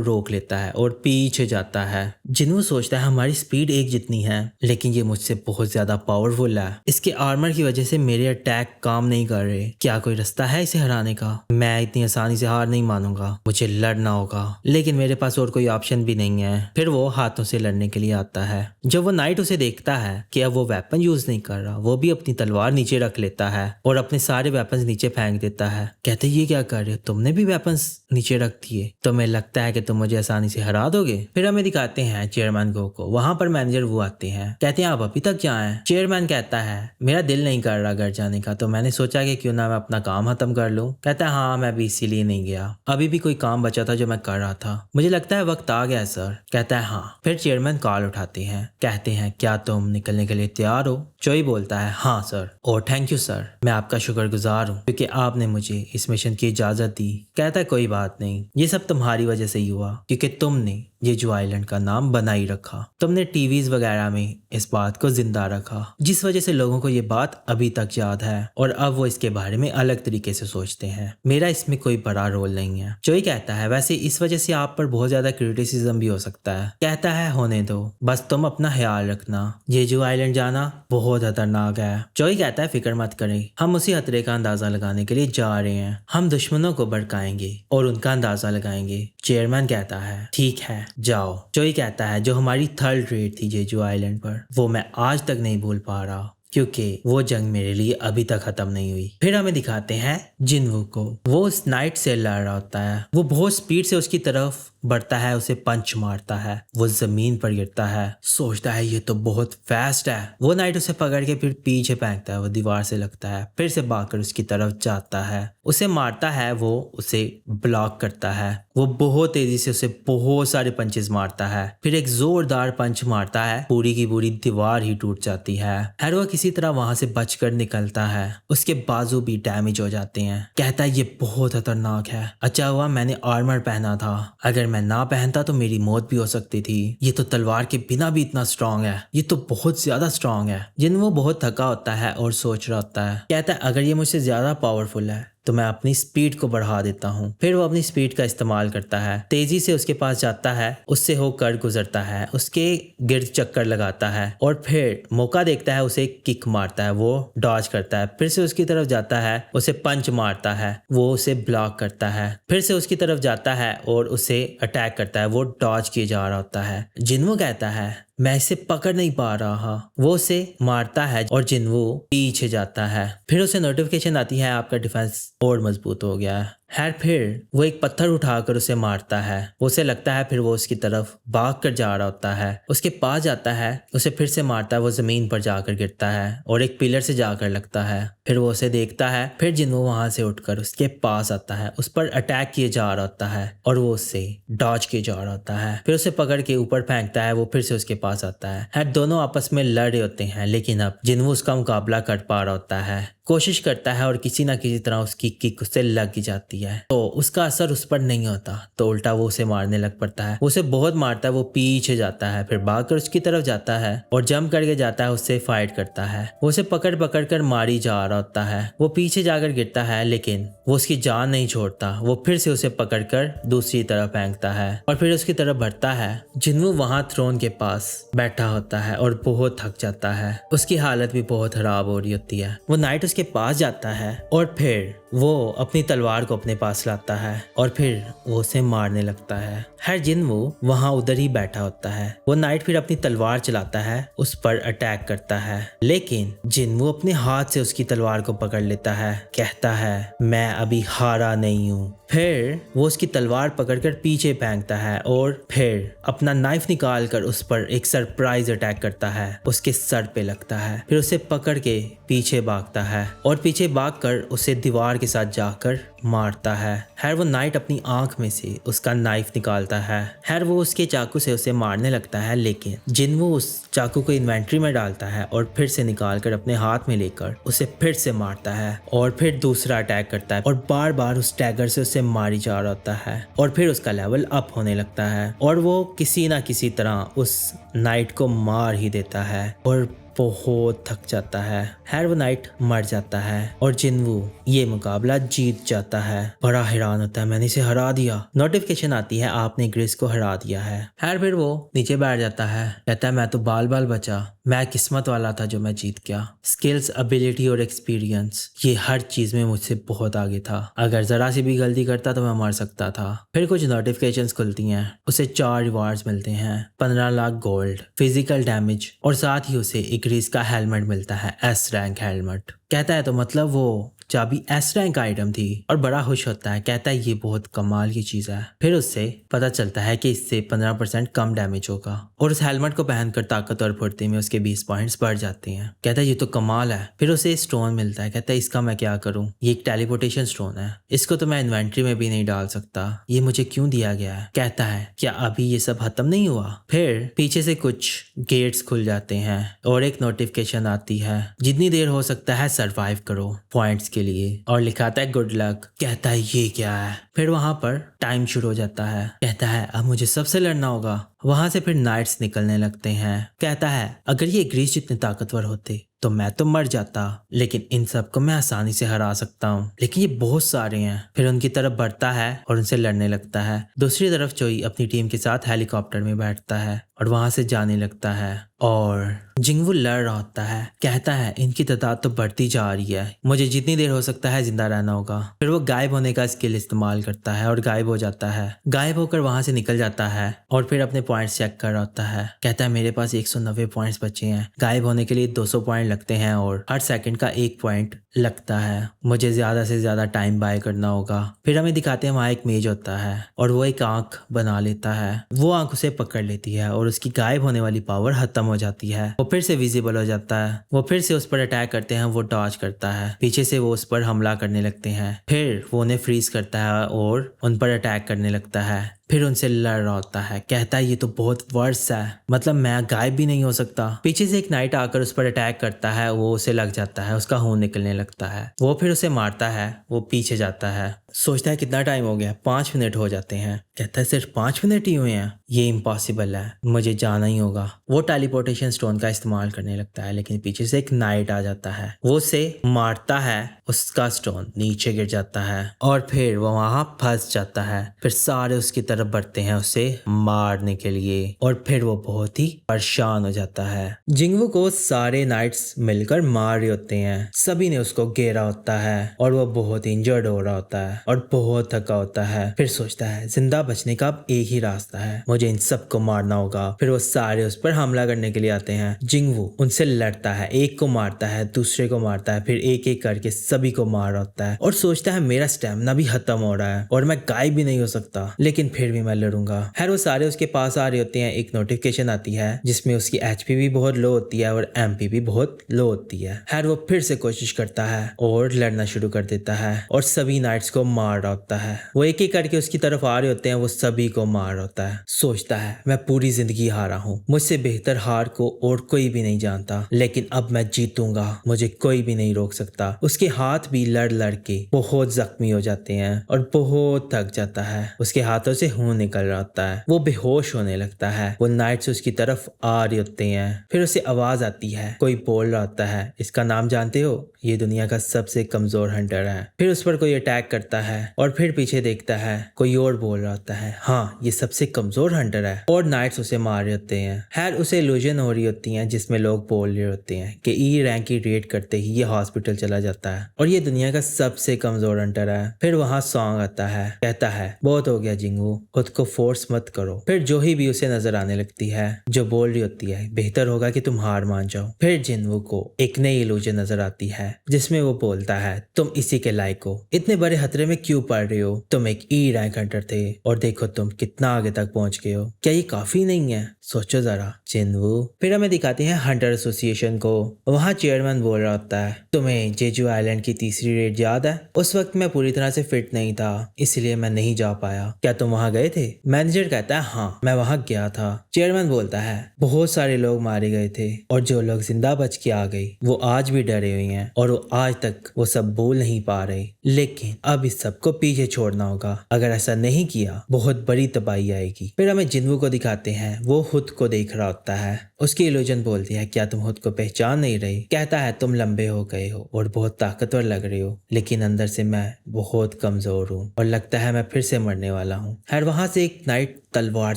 रोक लेता है और पीछे जाता है। जिन्वो सोचता है हमारी स्पीड एक जितनी है लेकिन ये मुझसे बहुत ज्यादा पावरफुल है, इसके आर्मर की वजह से मेरे अटैक काम नहीं कर रहे। क्या कोई रास्ता है इसे हराने का? मैं इतनी आसानी से हार नहीं मानूंगा, मुझे लड़ना होगा लेकिन मेरे पास और कोई ऑप्शन भी नहीं है। फिर वो हाथों से लड़ने के लिए आता है। जब वो नाइट उसे देखता है कि अब वो वेपन यूज नहीं कर रहा, वो भी अपनी तलवार नीचे रख लेता है और अपने सारे वेपन्स नीचे फेंक देता है। कहते ये क्या कर रहे हो, तुमने भी वेपन्स नीचे रख दिए? तुम्हें लगता है कि तुम मुझे आसानी से हरा दोगे? फिर हमें दिखाते हैं चेयरमैन को। वहां पर मैनेजर वो आते हैं, कहते हैं आप अभी तक क्या हैं? चेयरमैन कहता है मेरा दिल नहीं कर रहा घर जाने का, तो मैंने सोचा कि क्यों ना मैं अपना काम खत्म कर लूं। कहता है हाँ मैं भी इसीलिए नहीं गया, अभी भी कोई काम बचा था जो मैं कर रहा था, मुझे लगता है वक्त आ गया सर। कहता है हाँ। फिर चेयरमैन कॉल उठाते हैं, कहते हैं क्या तुम निकलने के लिए तैयार हो? चोई बोलता है हाँ सर, और थैंक यू सर, मैं आपका शुक्रगुजार हूँ क्योंकि आपने मुझे इस मिशन की इजाजत दी। कहता है कोई बात नहीं, ये सब तुम्हारी वजह से ही हुआ क्योंकि तुमने ये जो आइलैंड का नाम बनाई रखा, तुमने टीवीज वगैरह में इस बात को जिंदा रखा जिस वजह से लोगों को ये बात अभी तक याद है और अब वो इसके बारे में अलग तरीके से सोचते हैं। मेरा इसमें कोई बड़ा रोल नहीं है। चोई कहता है वैसे इस वजह से आप पर बहुत ज्यादा क्रिटिसिज्म भी हो सकता है। कहता है होने दो, बस तुम अपना ख्याल रखना, ये जो आइलैंड जाना बहुत खतरनाक है। चोई कहता है फिक्र मत करें, हम उसी खतरे का अंदाजा लगाने के लिए जा रहे हैं, हम दुश्मनों को भड़काएंगे और उनका अंदाजा लगाएंगे। चेयरमैन कहता है ठीक है जाओ। चोई कहता है जो हमारी थर्ड रेड थी जेजू आइलैंड पर, वो मैं आज तक नहीं भूल पा रहा क्योंकि वो जंग मेरे लिए अभी तक खत्म नहीं हुई। फिर हमें दिखाते हैं जिन्वू को, वो उस नाइट से लड़ रहा होता है। वो बहुत स्पीड से उसकी तरफ बढ़ता है, उसे पंच मारता है, वो जमीन पर गिरता है, सोचता है ये तो बहुत फास्ट है। वो नाइट उसे पकड़ के फिर पीछे फेंकता है, वो दीवार से लगता है, फिर से भागकर उसकी तरफ जाता है, उसे मारता है, वो उसे ब्लॉक करता है। वो बहुत तेजी से उसे बहुत सारे पंचेस मारता है, फिर एक जोरदार पंच मारता है, पूरी की पूरी दीवार ही टूट जाती है। हर वो किसी तरह वहां से बचकर निकलता है। उसके बाजू भी डैमेज हो जाते हैं। कहता है ये बहुत खतरनाक है, अच्छा हुआ मैंने आर्मर पहना था, अगर मैं ना पहनता तो मेरी मौत भी हो सकती थी। ये तो तलवार के बिना भी इतना स्ट्रांग है, ये तो बहुत ज्यादा स्ट्रांग है। जिन्वो बहुत थका होता है और सोच रहा होता है। कहता है अगर ये मुझसे ज्यादा पावरफुल है तो मैं अपनी स्पीड को बढ़ा देता हूँ। फिर वो अपनी स्पीड का इस्तेमाल करता है, तेजी से उसके पास जाता है, उससे होकर गुजरता है, उसके गिर्द चक्कर लगाता है और फिर मौका देखता है, उसे किक मारता है, वो डॉज करता है। फिर से उसकी तरफ जाता है, उसे पंच मारता है, वो उसे ब्लॉक करता है। फिर से उसकी तरफ जाता है और उसे अटैक करता है, वो डॉज किए जा रहा होता है। जिन्वो कहता है मैं इसे पकड़ नहीं पा रहा। वो उसे मारता है और जिन्वो पीछे जाता है। फिर उसे नोटिफिकेशन आती है आपका डिफेंस और मजबूत हो गया है। फिर वो एक पत्थर उठाकर उसे मारता है। उसे लगता है, फिर वो उसकी तरफ भाग कर जा रहा होता है, उसके पास जाता है, उसे फिर से मारता है, वो जमीन पर जाकर गिरता है और एक पिलर से जाकर लगता है। फिर वो उसे देखता है, फिर जिन्वो वहां से उठकर उसके पास आता है, उस पर अटैक किए जा रहा होता है और वो उससे डॉज किए जा रहा होता है। फिर उसे पकड़ के ऊपर फेंकता है, वो फिर से उसके पास आता है। दोनों आपस में लड़ रहे होते हैं, लेकिन अब जिन्वो उसका मुकाबला कर पा रहा होता है, कोशिश करता है और किसी ना किसी तरह उसकी किक उससे लग जाती है, तो उसका असर उस पर नहीं होता, तो उल्टा वो उसे मारने लग पड़ता है। उसे बहुत मारता है, वो पीछे जाता है, फिर भागकर उसकी तरफ जाता है और जंप करके जाता है, उससे फाइट करता है। वो उसे पकड़ पकड़ कर मारी जा रहा होता है। वो पीछे जाकर गिरता है, लेकिन वो उसकी जान नहीं छोड़ता। वो फिर से उसे पकड़कर दूसरी तरफ फेंकता है और फिर उसकी तरफ बढ़ता है। जिन्वो वहां थ्रोन के पास बैठा होता है और बहुत थक जाता है, उसकी हालत भी बहुत खराब हो रही होती है। वो नाइट उसके पास जाता है और फिर वो अपनी तलवार को अपने पास लाता है और फिर वो उसे मारने लगता है। जिन्वो वहां उधर ही बैठा होता है। वो नाइट फिर अपनी तलवार चलाता है, उस पर अटैक करता है, लेकिन जिन्वो अपने हाथ से उसकी तलवार को पकड़ लेता है। कहता है मैं अभी हारा नहीं हूँ। फिर वो उसकी तलवार पकड़कर पीछे फेंकता है और फिर अपना नाइफ निकाल कर उस पर एक सरप्राइज अटैक करता है, उसके सर पे लगता है। फिर उसे पकड़ के पीछे भागता है और पीछे भागकर उसे दीवार के साथ जाकर मारता है। वो नाइट अपनी आंख में से उसका नाइफ निकालता है। वो उसके चाकू से उसे मारने लगता है, लेकिन जिन्वो उस चाकू को इन्वेंट्री में डालता है और फिर से निकालकर अपने हाथ में लेकर उसे फिर से मारता है और फिर दूसरा अटैक करता है और बार बार उस टैगर से उसे मारी जा रहा होता है और फिर उसका लेवल अप होने लगता है और वो किसी ना किसी तरह उस नाइट को मार ही देता है और बहुत थक जाता है। वो नाइट मर जाता है और जिन्वो ये मुकाबला जीत जाता है। बड़ा हैरान होता है, मैंने इसे हरा दिया। नोटिफिकेशन आती है आपने ग्रिस को हरा दिया है। फिर वो नीचे बैठ जाता है, कहता है मैं तो बाल बाल बचा, मैं किस्मत वाला था जो मैं जीत गया। स्किल्स, एबिलिटी और एक्सपीरियंस, ये हर चीज में मुझसे बहुत आगे था। अगर जरा सी भी गलती करता तो मैं मर सकता था। फिर कुछ नोटिफिकेशंस खुलती हैं, उसे 4 रिवार्ड्स मिलते हैं, 15 लाख गोल्ड, फिजिकल डैमेज और साथ ही उसे एक ग्रिस का हेलमेट मिलता है, S रैंक हेलमेट। कहता है तो मतलब वो चाबी S रैंक आइटम थी और बड़ा खुश होता है। कहता है ये बहुत कमाल की चीज है। फिर उससे पता चलता है कि इससे 15% कम डैमेज होगा और उस हेलमेट को पहनकर ताकत और फुर्ती में उसके 20 पॉइंट्स बढ़ जाते हैं। कहता है ये तो कमाल है। फिर उसे स्टोन मिलता है। कहता है इसका मैं क्या करूं, ये एक टेलीपोर्टेशन स्टोन है, इसको तो मैं इन्वेंट्री में भी नहीं डाल सकता, ये मुझे क्यों दिया गया है। कहता है क्या अभी ये सब खत्म नहीं हुआ। फिर पीछे से कुछ गेट्स खुल जाते हैं और एक नोटिफिकेशन आती है, जितनी देर हो सकता है सरवाइव करो पॉइंट्स के लिए, और लिखाता है गुड लक। कहता है ये क्या है। फिर वहां पर टाइम शुरू हो जाता है। कहता है अब मुझे सबसे लड़ना होगा। वहां से फिर नाइट्स निकलने लगते हैं। कहता है अगर ये ग्रीस जितने ताकतवर होते तो मैं तो मर जाता, लेकिन इन सबको मैं आसानी से हरा सकता हूँ, लेकिन ये बहुत सारे हैं। फिर उनकी तरफ बढ़ता है और उनसे लड़ने लगता है। दूसरी तरफ चोई अपनी टीम के साथ हेलीकॉप्टर में बैठता है और वहां से जाने लगता है और जिन्वो लड़ रहा होता है। कहता है इनकी तादाद तो बढ़ती जा रही है, मुझे जितनी देर हो सकता है जिंदा रहना होगा। फिर वो गायब होने का स्किल इस्तेमाल करता है और गायब हो जाता है। गायब होकर वहां से निकल जाता है और फिर अपने पॉइंट्स चेक कर रहा होता है। कहता है मेरे पास 190 पॉइंट्स बचे हैं, गायब होने के लिए 200 पॉइंट लगते हैं और हर सेकंड का 1 पॉइंट लगता है, मुझे ज्यादा से ज्यादा टाइम बाय करना होगा। फिर हमें दिखाते हैं वहां एक मेज होता है और वो एक आंख बना लेता है। वो आंख उसे पकड़ लेती है और उसकी गायब होने वाली पावर खत्म हो जाती है। वो फिर से विजिबल हो जाता है। वो फिर से उस पर अटैक करते हैं, वो डॉज करता है, पीछे से वो उस पर हमला करने लगते हैं। फिर वो उन्हें फ्रीज करता है और उन पर अटैक करने लगता है। फिर उनसे लड़ रहा होता है, कहता है ये तो बहुत वर्स है, मतलब मैं गायब भी नहीं हो सकता। पीछे से एक नाइट आकर उस पर अटैक करता है, वो उसे लग जाता है, उसका खून निकलने लगता है। वो फिर उसे मारता है, वो पीछे जाता है, सोचता है कितना टाइम हो गया, 5 मिनट हो जाते हैं। कहता है सिर्फ 5 मिनट ही हुए हैं, ये इम्पॉसिबल है, मुझे जाना ही होगा। वो टेलीपोर्टेशन स्टोन का इस्तेमाल करने लगता है, लेकिन पीछे से एक नाइट आ जाता है, वो उसे मारता है, उसका स्टोन नीचे गिर जाता है और फिर वो वहां फंस जाता है। फिर सारे उसकी तरफ बढ़ते हैं उसे मारने के लिए और फिर वो बहुत ही परेशान हो जाता है। जिंगवू को सारे नाइट्स मिलकर मार रहे होते हैं, सभी ने उसको घेरा होता है और वो बहुत इंजर्ड हो रहा होता है और बहुत थका होता है। फिर सोचता है जिंदा बचने का अब एक ही रास्ता है, मुझे इन सबको मारना होगा। फिर वो सारे उस पर हमला करने के लिए आते हैं। जिंगवू उनसे लड़ता है, एक को मारता है, दूसरे को मारता है, फिर एक एक करके सभी को मार रहा होता है और सोचता है मेरा स्टेमिना भी खत्म हो रहा है और मैं गायब भी नहीं हो सकता, लेकिन फिर भी मैं लड़ूंगा। खैर वो सारे उसके पास आ रहे होते हैं। एक नोटिफिकेशन आती है जिसमें उसकी एचपी भी बहुत लो होती है और एमपी भी बहुत लो होती है। खैर वो फिर से कोशिश करता है और लड़ना शुरू कर देता है और सभी नाइट्स को मार रहा होता है। वो एक एक करके उसकी तरफ आ रहे होते हैं, वो सभी को मार रहा होता है। सोचता है मैं पूरी जिंदगी हारा हूँ, मुझसे बेहतर हार को और कोई भी नहीं जानता, लेकिन अब मैं जीतूंगा, मुझे कोई भी नहीं रोक सकता। उसके हाथ भी लड़ लड़ के बहुत जख्मी हो जाते हैं और बहुत थक जाता है, उसके हाथों से खून निकल रहा होता है, वो बेहोश होने लगता है। वो नाइट्स उसकी तरफ आ रहे होते हैं, फिर उसे आवाज आती है, कोई बोल रहा होता है इसका नाम जानते हो, ये दुनिया का सबसे कमजोर हंटर है। फिर उस पर कोई अटैक करता है और फिर पीछे देखता है, कोई और बोल रहा होता है हाँ ये सबसे कमजोर हंटर है और नाइट्स उसे मार रहे होते हैं। खैर उसे इल्यूजन हो रही होती है जिसमें लोग बोल रहे होते हैं कि ई रैंक की रेड करते ही ये हॉस्पिटल चला जाता है और ये दुनिया का सबसे कमजोर हंटर है। फिर वहां सॉन्ग आता है, कहता है बहुत हो गया जिंगू, खुद को फोर्स मत करो। फिर जोही भी उसे नजर आने लगती है जो बोल रही होती है बेहतर होगा कि तुम हार मान जाओ। फिर जिंगू को एक नई इल्यूजन नजर आती है जिसमें वो बोलता है तुम इसी के लायक हो, इतने बड़े खतरे में क्यों पड़ रहे हो, तुम एक ई रैंक हंटर थे और देखो तुम कितना आगे तक पहुंच गए हो, क्या ये काफी नहीं है, सोचो जरा जिंगू। फिर हमें दिखाते हैं हंटर एसोसिएशन को, वहाँ चेयरमैन बोल रहा होता है तुम्हें जेजू आइलैंड की तीसरी रेड याद है, उस वक्त मैं पूरी तरह से फिट नहीं था इसलिए मैं नहीं जा पाया, क्या तुम वहाँ गए थे। मैनेजर कहता है हाँ मैं वहाँ गया था। चेयरमैन बोलता है बहुत सारे लोग मारे गए थे और जो लोग जिंदा बच के आ गए वो आज भी डरे हुए हैं और वो आज तक वो सब भूल नहीं पा रहे, लेकिन अब इस सब को पीछे छोड़ना होगा, अगर ऐसा नहीं किया बहुत बड़ी तबाही आएगी। फिर हमें जिन्वू को दिखाते हैं, वो खुद को देख रहा होता है, उसकी इल्यूजन बोलती है क्या तुम खुद को पहचान नहीं रही, कहता है तुम लंबे हो गए हो और बहुत ताकतवर लग रहे हो, लेकिन अंदर से मैं बहुत कमजोर हूँ और लगता है मैं फिर से मरने वाला हूँ। खैर वहां से एक नाइट तलवार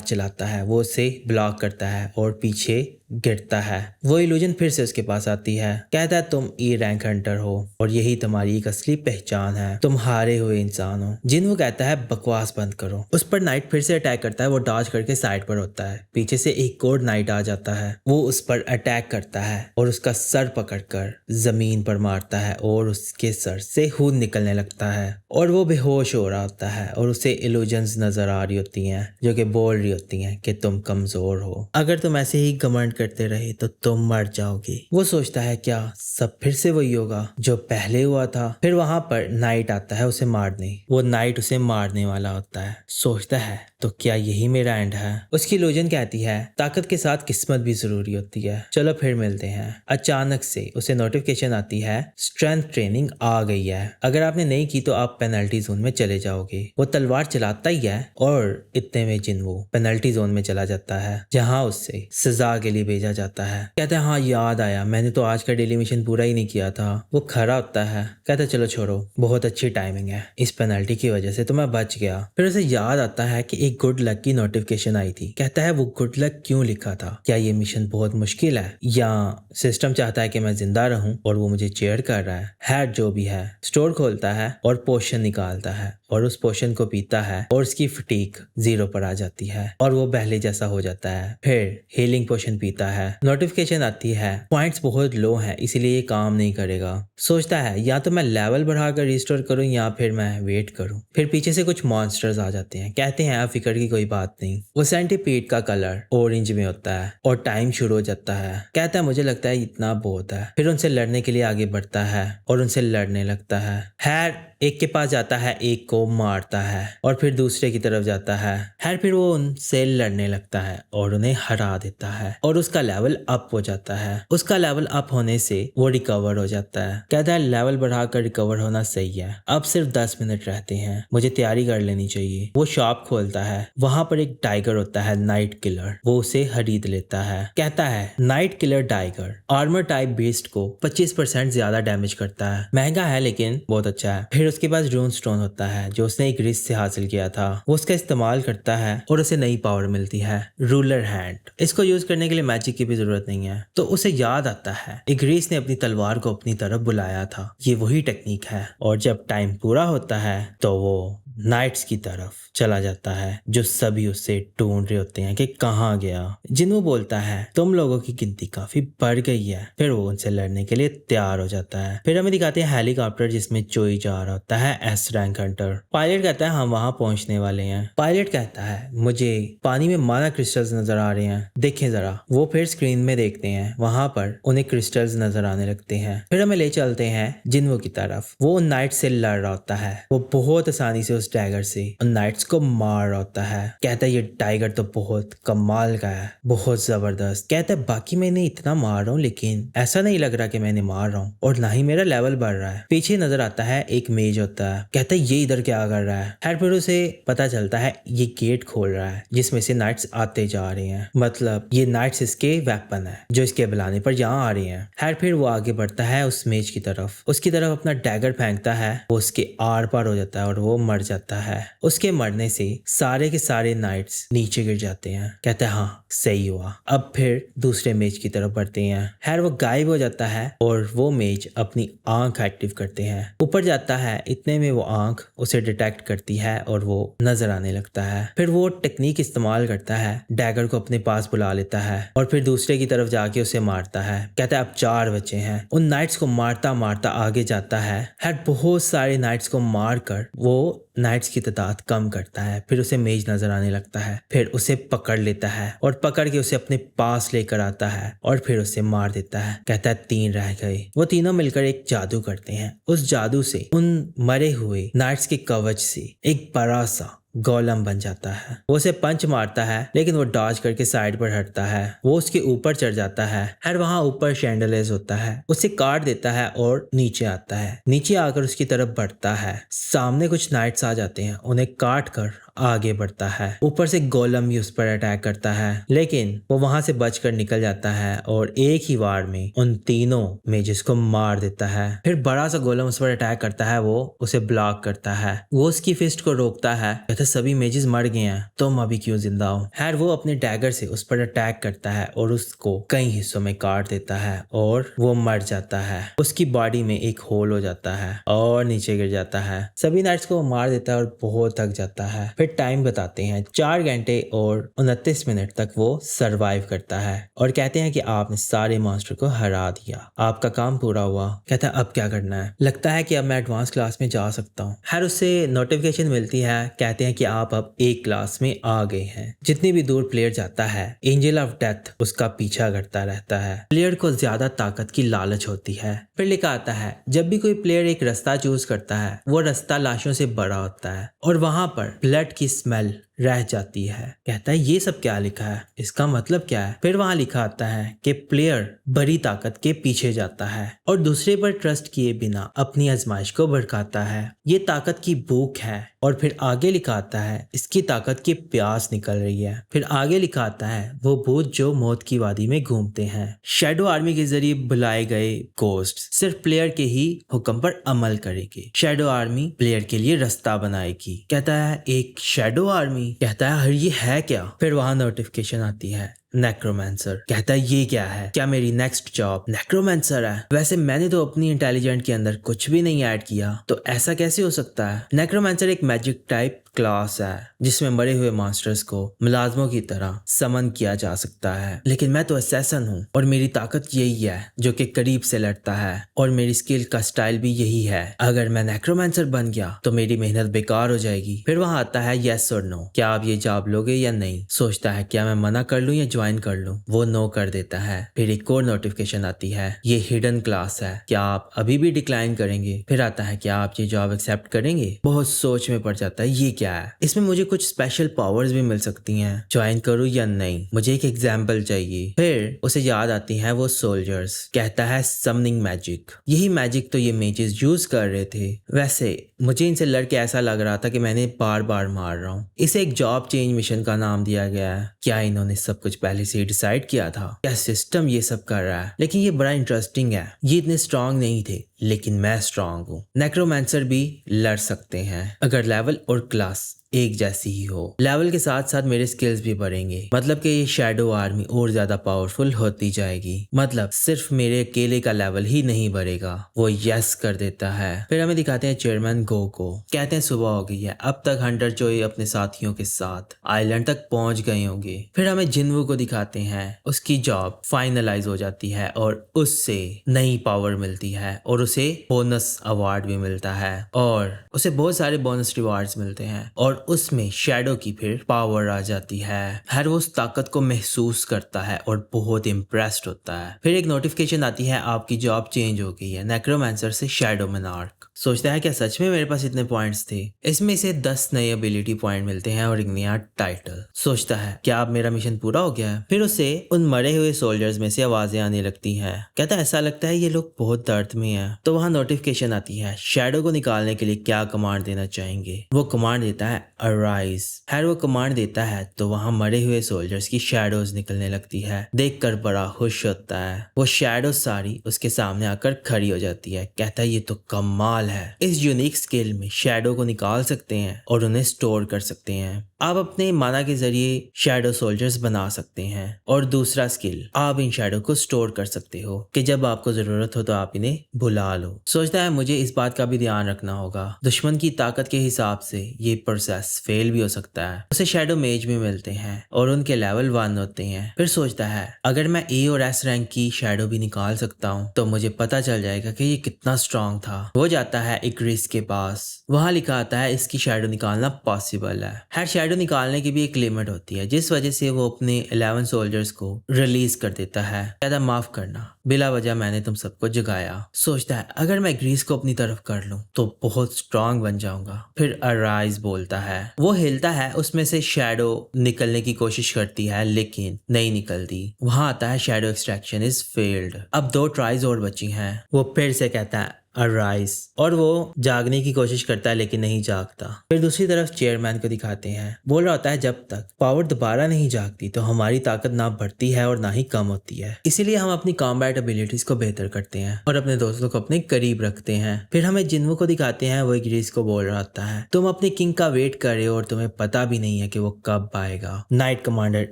चलाता है, वो उसे ब्लॉक करता है और पीछे गिरता है। वो इल्यूजन फिर से उसके पास आती है, कहता है तुम ई रैंक हंटर हो और यही तुम्हारी एक असली पहचान है, तुम हारे हुए इंसान हो। जिन्वू कहता है बकवास बंद करो। उस पर नाइट फिर से अटैक करता है, वो डॉज करके साइड पर होता है, पीछे से एक और नाइट आ जाता है, वो उस पर अटैक करता है और उसका सर पकड़कर जमीन पर मारता है और उसके सर से खून निकलने लगता है और वो बेहोश हो रहा होता है और उसे इल्यूजन्स नजर आ रही होती हैं जो कि बोल रही होती हैं कि तुम कमजोर हो, अगर तुम ऐसे ही घमंड करते रहे तो तुम मर जाओगे। वो सोचता है क्या सब फिर से वही होगा जो पहले हुआ था। फिर वहां पर नाइट आता है उसे मारने, वो नाइट उसे मारने वाला होता है, सोचता है तो क्या यही मेरा एंड है। उसकी इल्यूजन कहती है ताकत के साथ किस्मत भी जरूरी होती है, चलो फिर मिलते हैं। अचानक से उसे नोटिफिकेशन आती है स्ट्रेंथ ट्रेनिंग आ गई है, अगर आपने नहीं की तो आप पेनल्टी जोन में चले जाओगे। वो तलवार चलाता ही है और इतने में जिन्वू पेनल्टी जोन में चला जाता है जहां उससे सजा के लिए भेजा जाता है। कहता है हाँ याद आया, मैंने तो आज का डेली मिशन पूरा ही नहीं किया था। वो खड़ा होता है, कहता है चलो छोड़ो, बहुत अच्छी टाइमिंग है, इस पेनल्टी की वजह से तो मैं बच गया। फिर उसे याद आता है कि एक गुड लक की नोटिफिकेशन आई थी। कहता है वो गुड लक क्यों लिखा था, क्या ये मिशन बहुत मुश्किल है या सिस्टम चाहता है कि मैं जिंदा रहूं और वो मुझे चेयर कर रहा है। हैड जो भी है, स्टोर खोलता है और पोशन निकालता है और उस पोशन को पीता है और उसकी फटीक 0 पर आ जाती है और वो पहले जैसा हो जाता है। फिर हीलिंग पोशन पीता है, नोटिफिकेशन आती है पॉइंट्स बहुत लो हैं इसलिए ये काम नहीं करेगा। सोचता है या तो मैं लेवल बढ़ाकर रिस्टोर करूं या फिर मैं वेट करूं। फिर पीछे से कुछ मॉन्स्टर्स आ जाते हैं, कहते हैं आप फिक्र की कोई बात नहीं। वो सेंटीपीड का कलर ऑरेंज में होता है और टाइम शुरू हो जाता है। कहता है मुझे लगता है इतना बहुत है। फिर उनसे लड़ने के लिए आगे बढ़ता है और उनसे लड़ने लगता है। खैर एक के पास जाता है, एक को को मारता है और फिर दूसरे की तरफ जाता है। फिर वो उनसे लड़ने लगता है और उन्हें हरा देता है और उसका लेवल अप हो जाता है। उसका लेवल अप होने से वो रिकवर हो जाता है। कहता है लेवल बढ़ाकर रिकवर होना सही है, अब सिर्फ 10 मिनट रहते हैं, मुझे तैयारी कर लेनी चाहिए। वो शॉप खोलता है, वहां पर एक टाइगर होता है नाइट किलर, वो उसे खरीद लेता है। कहता है night killer tiger armour type beast को 25% ज्यादा डैमेज करता है, महंगा है लेकिन बहुत अच्छा है। फिर उसके पास रून स्टोन होता है जो उसने एक रिस से हासिल किया था, वो उसका इस्तेमाल करता है और उसे नई पावर मिलती है, रूलर हैंड। इसको यूज करने के लिए मैजिक की भी जरूरत नहीं है। तो उसे याद आता है इग्रीस ने अपनी तलवार को अपनी तरफ बुलाया था, ये वही टेक्निक है। और जब टाइम पूरा होता है तो वो नाइट्स की तरफ चला जाता है जो सभी उसे ढूंढ रहे होते हैं कि कहाँ गया। जिन्हों बोलता है तुम लोगों की गिनती काफी बढ़ गई है। फिर वो उनसे लड़ने के लिए तैयार हो जाता है। फिर हमें दिखाते हैं हेलीकॉप्टर जिसमें चोई जा रहा होता है एस रैंक हंटर। पायलट कहता है हम वहां पहुंचने वाले हैं। पायलट कहता है मुझे पानी में माना क्रिस्टल्स नजर आ रहे हैं, देखें जरा। वो फिर स्क्रीन में देखते हैं, वहां पर उन्हें क्रिस्टल्स नजर आने लगते हैं। फिर हमें ले चलते हैं जिन्वो की तरफ। वो नाइट से लड़ रहा होता है, वो बहुत आसानी से टाइगर से नाइट्स को मार रहा होता है। कहता है ये टाइगर तो बहुत कमाल का है, बहुत जबरदस्त। कहता है बाकी मैं इन्हें इतना मार रहा हूँ लेकिन ऐसा नहीं लग रहा कि मैं इन्हें मार रहा हूँ और ना ही मेरा लेवल बढ़ रहा है। पीछे नजर आता है एक मेज होता है। कहता है ये इधर क्या कर रहा है। फिर उसे पता चलता है ये गेट खोल रहा है जिसमें से नाइट्स आते जा रहे हैं, मतलब ये नाइट्स इसके वेपन है जो इसके बुलाने पर यहाँ आ रहे हैं। फिर वो आगे बढ़ता है उस मेज की तरफ, उसकी तरफ अपना डैगर फेंकता है, वो उसके आर पार हो जाता है और वो मर जाता है। उसके मरने से सारे के सारे नाइट्स नीचे गिर जाते हैं। कहता है हाँ सही हुआ। अब फिर दूसरे मेज की तरफ बढ़ते हैं। वो गायब हो जाता है और वो मेज अपनी आंख एक्टिव करते हैं। ऊपर जाता है, इतने में वो आंख उसे डिटेक्ट करती है और वो नजर आने लगता है। फिर वो टेक्निक इस्तेमाल करता है, डैगर को अपने पास बुला लेता है और फिर दूसरे की तरफ जाके उसे मारता है। कहता है अब 4 बचे हैं। उन नाइट्स को मारता मारता आगे जाता है। बहुत सारे नाइट्स को मारकर वो नाइट्स की तादाद कम करता है। फिर उसे मेज नजर आने लगता है, फिर उसे पकड़ लेता है और पकड़ के उसे अपने पास लेकर आता है और फिर उसे मार देता है। कहता है 3 रह गए। वो तीनों मिलकर एक जादू करते हैं। उस जादू से उन मरे हुए नाइट्स के कवच से एक बड़ा सा गोलम बन जाता है। वो उसे पंच मारता है लेकिन वो डॉज करके साइड पर हटता है। वो उसके ऊपर चढ़ जाता है। वहां ऊपर शैंडलेस होता है, उसे काट देता है और नीचे आता है। नीचे आकर उसकी तरफ बढ़ता है, सामने कुछ नाइट्स आ जाते हैं, उन्हें काट कर आगे बढ़ता है। ऊपर से गोलम भी उस पर अटैक करता है लेकिन वो वहां से बचकर निकल जाता है और एक ही वार में उन तीनों मेजेस को मार देता है। फिर बड़ा सा गोलम उस पर अटैक करता है, वो उसे ब्लॉक करता है। वो उसकी फिस्ट को रोकता है, कहता सभी मेजेस मर गए हैं, तुम अभी क्यों जिंदा हो। वो अपने डैगर से उस पर अटैक करता है और उसको कई हिस्सों में काट देता है और वो मर जाता है। उसकी बॉडी में एक होल हो जाता है और नीचे गिर जाता है। सभी नाइट्स को वो मार देता है और बहुत थक जाता है। फिर टाइम बताते हैं, 4 घंटे और 29 मिनट तक वो सरवाइव करता है और कहते हैं कि आपने सारे मॉन्स्टर को हरा दिया, आपका काम पूरा हुआ। कहता है अब क्या करना है। लगता है कि अब मैं एडवांस क्लास में जा सकता हूँ। उससे नोटिफिकेशन मिलती है, कहते हैं कि आप अब एक क्लास में आ गए हैं। जितनी भी दूर प्लेयर जाता है एंजल ऑफ डेथ उसका पीछा करता रहता है। प्लेयर को ज्यादा ताकत की लालच होती है। फिर लिखा आता है जब भी कोई प्लेयर एक रास्ता चूज करता है वो रास्ता लाशों से भरा होता है और वहां पर ब्लड की स्मेल रह जाती है। कहता है ये सब क्या लिखा है, इसका मतलब क्या है। फिर वहां लिखा आता है कि प्लेयर बड़ी ताकत के पीछे जाता है और दूसरे पर ट्रस्ट किए बिना अपनी आजमाइश को भड़काता है। ये ताकत की भूख है। और फिर आगे लिखा आता है इसकी ताकत की प्यास निकल रही है। फिर आगे लिखा आता है वो भूत जो मौत की वादी में घूमते हैं। शैडो आर्मी के जरिए बुलाए गए गोस्ट सिर्फ प्लेयर के ही हुक्म पर अमल करेगी। शैडो आर्मी प्लेयर के लिए रास्ता बनाएगी। कहता है एक शैडो आर्मी। कहता है ये है क्या। फिर वहां नोटिफिकेशन आती है नेक्रोमैंसर। कहता है ये क्या है, क्या मेरी नेक्स्ट जॉब नेक्रोमैंसर है। वैसे मैंने तो अपनी इंटेलिजेंट के अंदर कुछ भी नहीं ऐड किया, तो ऐसा कैसे हो सकता है। नेक्रोमैंसर एक मैजिक टाइप क्लास है जिसमें मरे हुए मास्टर्स को मुलाजमों की तरह समन किया जा सकता है, लेकिन मैं तो असैसन हूँ और मेरी ताकत यही है जो कि करीब से लड़ता है और मेरी स्किल का स्टाइल भी यही है। अगर मैं नेक्रोमेंसर बन गया तो मेरी मेहनत बेकार हो जाएगी। फिर वहाँ आता है यस और नो, क्या आप ये जॉब लोगे या नहीं। सोचता है क्या मैं मना कर लूँ या ज्वाइन कर लूँ। वो नो कर देता है। फिर एक और नोटिफिकेशन आती है, ये हिडन क्लास है, क्या आप अभी भी डिक्लाइन करेंगे। फिर आता है क्या आप ये जॉब एक्सेप्ट करेंगे। बहुत सोच में पड़ जाता है ये क्या है, इसमें मुझे कुछ स्पेशल पावर्स भी मिल सकती हैं, ज्वाइन करूँ या नहीं, मुझे एक एग्जाम्पल चाहिए। फिर उसे याद आती है वो सोल्जर्स, कहता है समनिंग मैजिक, यही मैजिक तो ये मेजेस यूज कर रहे थे। वैसे मुझे इनसे लड़के ऐसा लग रहा था कि मैंने बार बार मार रहा हूँ। इसे एक जॉब चेंज मिशन का नाम दिया गया है। क्या इन्होंने सब कुछ पहले से ही डिसाइड किया था, क्या सिस्टम ये सब कर रहा है। लेकिन ये बड़ा इंटरेस्टिंग है। ये इतने स्ट्रांग नहीं थे लेकिन मैं स्ट्रांग हूँ। नेक्रोमेंसर भी लड़ सकते हैं अगर लेवल और क्लास एक जैसी ही हो। लेवल के साथ साथ मेरे स्किल्स भी बढ़ेंगे, मतलब कि ये शैडो आर्मी और ज्यादा पावरफुल होती जाएगी। मतलब सिर्फ मेरे अकेले का लेवल ही नहीं बढ़ेगा। वो यस कर देता है। फिर हमें दिखाते हैं चेयरमैन गो को, कहते हैं सुबह हो गई है, अब तक हंटर चोई अपने साथियों के साथ आइलैंड तक पहुंच गए होंगे। फिर हमें जिन्वू को दिखाते हैं, उसकी जॉब फाइनलाइज हो जाती है और उससे नई पावर मिलती है और उसे बोनस अवार्ड भी मिलता है और उसे बहुत सारे बोनस रिवार्ड्स मिलते हैं और उसमें शैडो की फिर पावर आ जाती है। हर वो उस ताकत को महसूस करता है और बहुत इम्प्रेस्ड होता है। फिर एक नोटिफिकेशन आती है, आपकी जॉब चेंज हो गई है, नेक्रोमेंसर से शैडो मोनार्क। सोचता है क्या सच में मेरे पास इतने पॉइंट्स थे। इसमें से 10 नए एबिलिटी पॉइंट मिलते हैं और एक नया टाइटल। सोचता है क्या अब मेरा मिशन पूरा हो गया है। फिर उसे उन मरे हुए सोल्जर्स में से आवाजें आने लगती हैं। कहता है ऐसा लगता है ये लोग बहुत दर्द में हैं। तो वहाँ नोटिफिकेशन आती है, शैडो को निकालने के लिए क्या कमांड देना चाहेंगे। वो कमांड देता है अराइज। खैर वो कमांड देता है तो वहाँ मरे हुए सोल्जर्स की शैडोज निकलने लगती है। देखकर बड़ा खुश होता है। वो शैडो सारी उसके सामने आकर खड़ी हो जाती है। कहता है ये तो कमाल है। इस यूनिक स्किल में शैडो को निकाल सकते हैं और उन्हें स्टोर कर सकते हैं। आप अपने माना के जरिए शैडो सोल्जर्स बना सकते हैं और दूसरा स्किल, आप इन शैडो को स्टोर कर सकते हो कि जब आपको जरूरत हो तो आप इन्हें बुला लो। सोचता है मुझे इस बात का भी ध्यान रखना होगा, दुश्मन की ताकत के हिसाब से ये प्रोसेस फेल भी हो सकता है। उसे शैडो मेज भी मिलते हैं और उनके लेवल 1 होते हैं। फिर सोचता है अगर मैं ए और एस रैंक की शैडो भी निकाल सकता हूँ तो मुझे पता चल जाएगा कि ये कितना स्ट्रांग था। वो जाता है इक्रिस के पास, वहाँ लिखा आता है इसकी शैडो निकालना पॉसिबल है। हर शैडो निकालने की भी एक लिमिट होती है जिस वजह से वो अपने 11 सोल्जर्स को रिलीज कर देता है। कहता माफ करना, बिला वजह मैंने तुम सबको जगाया। सोचता है अगर मैं ग्रीस को अपनी तरफ कर लूं तो बहुत स्ट्रांग बन जाऊंगा। फिर अराइज बोलता है, वो हिलता है, उसमें से शैडो निकलने की कोशिश करती है लेकिन नहीं निकलती। वहां आता है शैडो एक्सट्रैक्शन इज फेल्ड। अब 2 ट्राइज और बची हैं। वो फिर से कहता है अराइज और वो जागने की कोशिश करता है लेकिन नहीं जागता। फिर दूसरी तरफ चेयरमैन को दिखाते हैं, बोल रहा होता है जब तक पावर दोबारा नहीं जागती तो हमारी ताकत ना बढ़ती है और ना ही कम होती है, इसीलिए हम अपनी कॉम्बैट एबिलिटीज को बेहतर करते हैं और अपने दोस्तों को अपने करीब रखते हैं। फिर हमें जिन्वू को दिखाते हैं, वो ग्रीस को बोल रहा होता है तुम अपने किंग का वेट कर रहे हो और तुम्हें पता भी नहीं है कि वो कब आएगा। नाइट कमांडर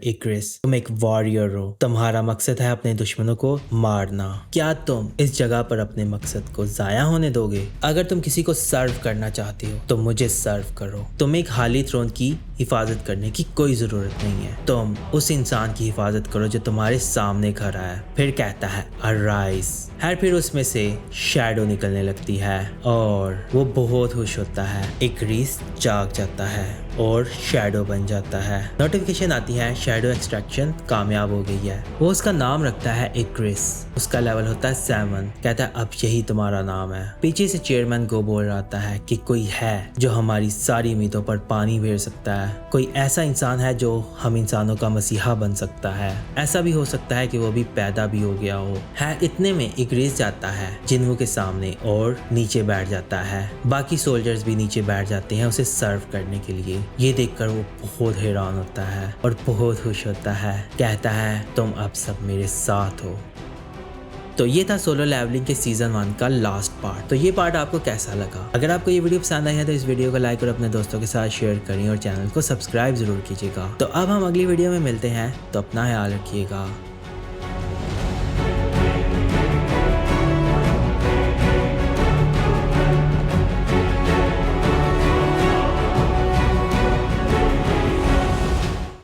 इक्रिस, तुम एक वॉरियर हो, तुम्हारा मकसद है अपने दुश्मनों को मारना। क्या तुम इस जगह पर अपने मकसद को होने दोगे? अगर तुम किसी को सर्व करना चाहते हो तो मुझे सर्व करो। तुम एक हाली थ्रोन की हिफाजत करने की कोई जरूरत नहीं है, तुम उस इंसान की हिफाजत करो जो तुम्हारे सामने खड़ा है। फिर कहता है अराइज। फिर उसमें से शैडो निकलने लगती है और वो बहुत खुश होता है। इक्रिस जाग जाता है और शैडो बन जाता है। नोटिफिकेशन आती है शैडो एक्सट्रैक्शन कामयाब हो गई है। वो उसका नाम रखता है इक्रिस, उसका लेवल होता है 7। कहता है अब यही तुम्हारा नाम है। पीछे से चेयरमैन को बोल रहा है कि कोई है जो हमारी सारी उम्मीदों पर पानी फेर सकता है, कोई ऐसा इंसान है जो हम इंसानों का मसीहा बन सकता है। ऐसा भी हो सकता है कि वो भी पैदा भी हो गया हो। इतने में इक्रिस जाता है जिन्वू के सामने और नीचे बैठ जाता है। बाकी सोल्जर्स भी नीचे बैठ जाते हैं उसे सर्व करने के लिए। ये देखकर वो बहुत हैरान होता है और बहुत खुश होता है। कहता है तुम अब सब मेरे साथ हो। तो ये था सोलो लेवलिंग के सीजन 1 का लास्ट पार्ट। तो ये पार्ट आपको कैसा लगा? अगर आपको ये वीडियो पसंद आई है तो इस वीडियो को लाइक और अपने दोस्तों के साथ शेयर करें और चैनल को सब्सक्राइब जरूर कीजिएगा। तो अब हम अगली वीडियो में मिलते हैं, तो अपना ख्याल रखिएगा।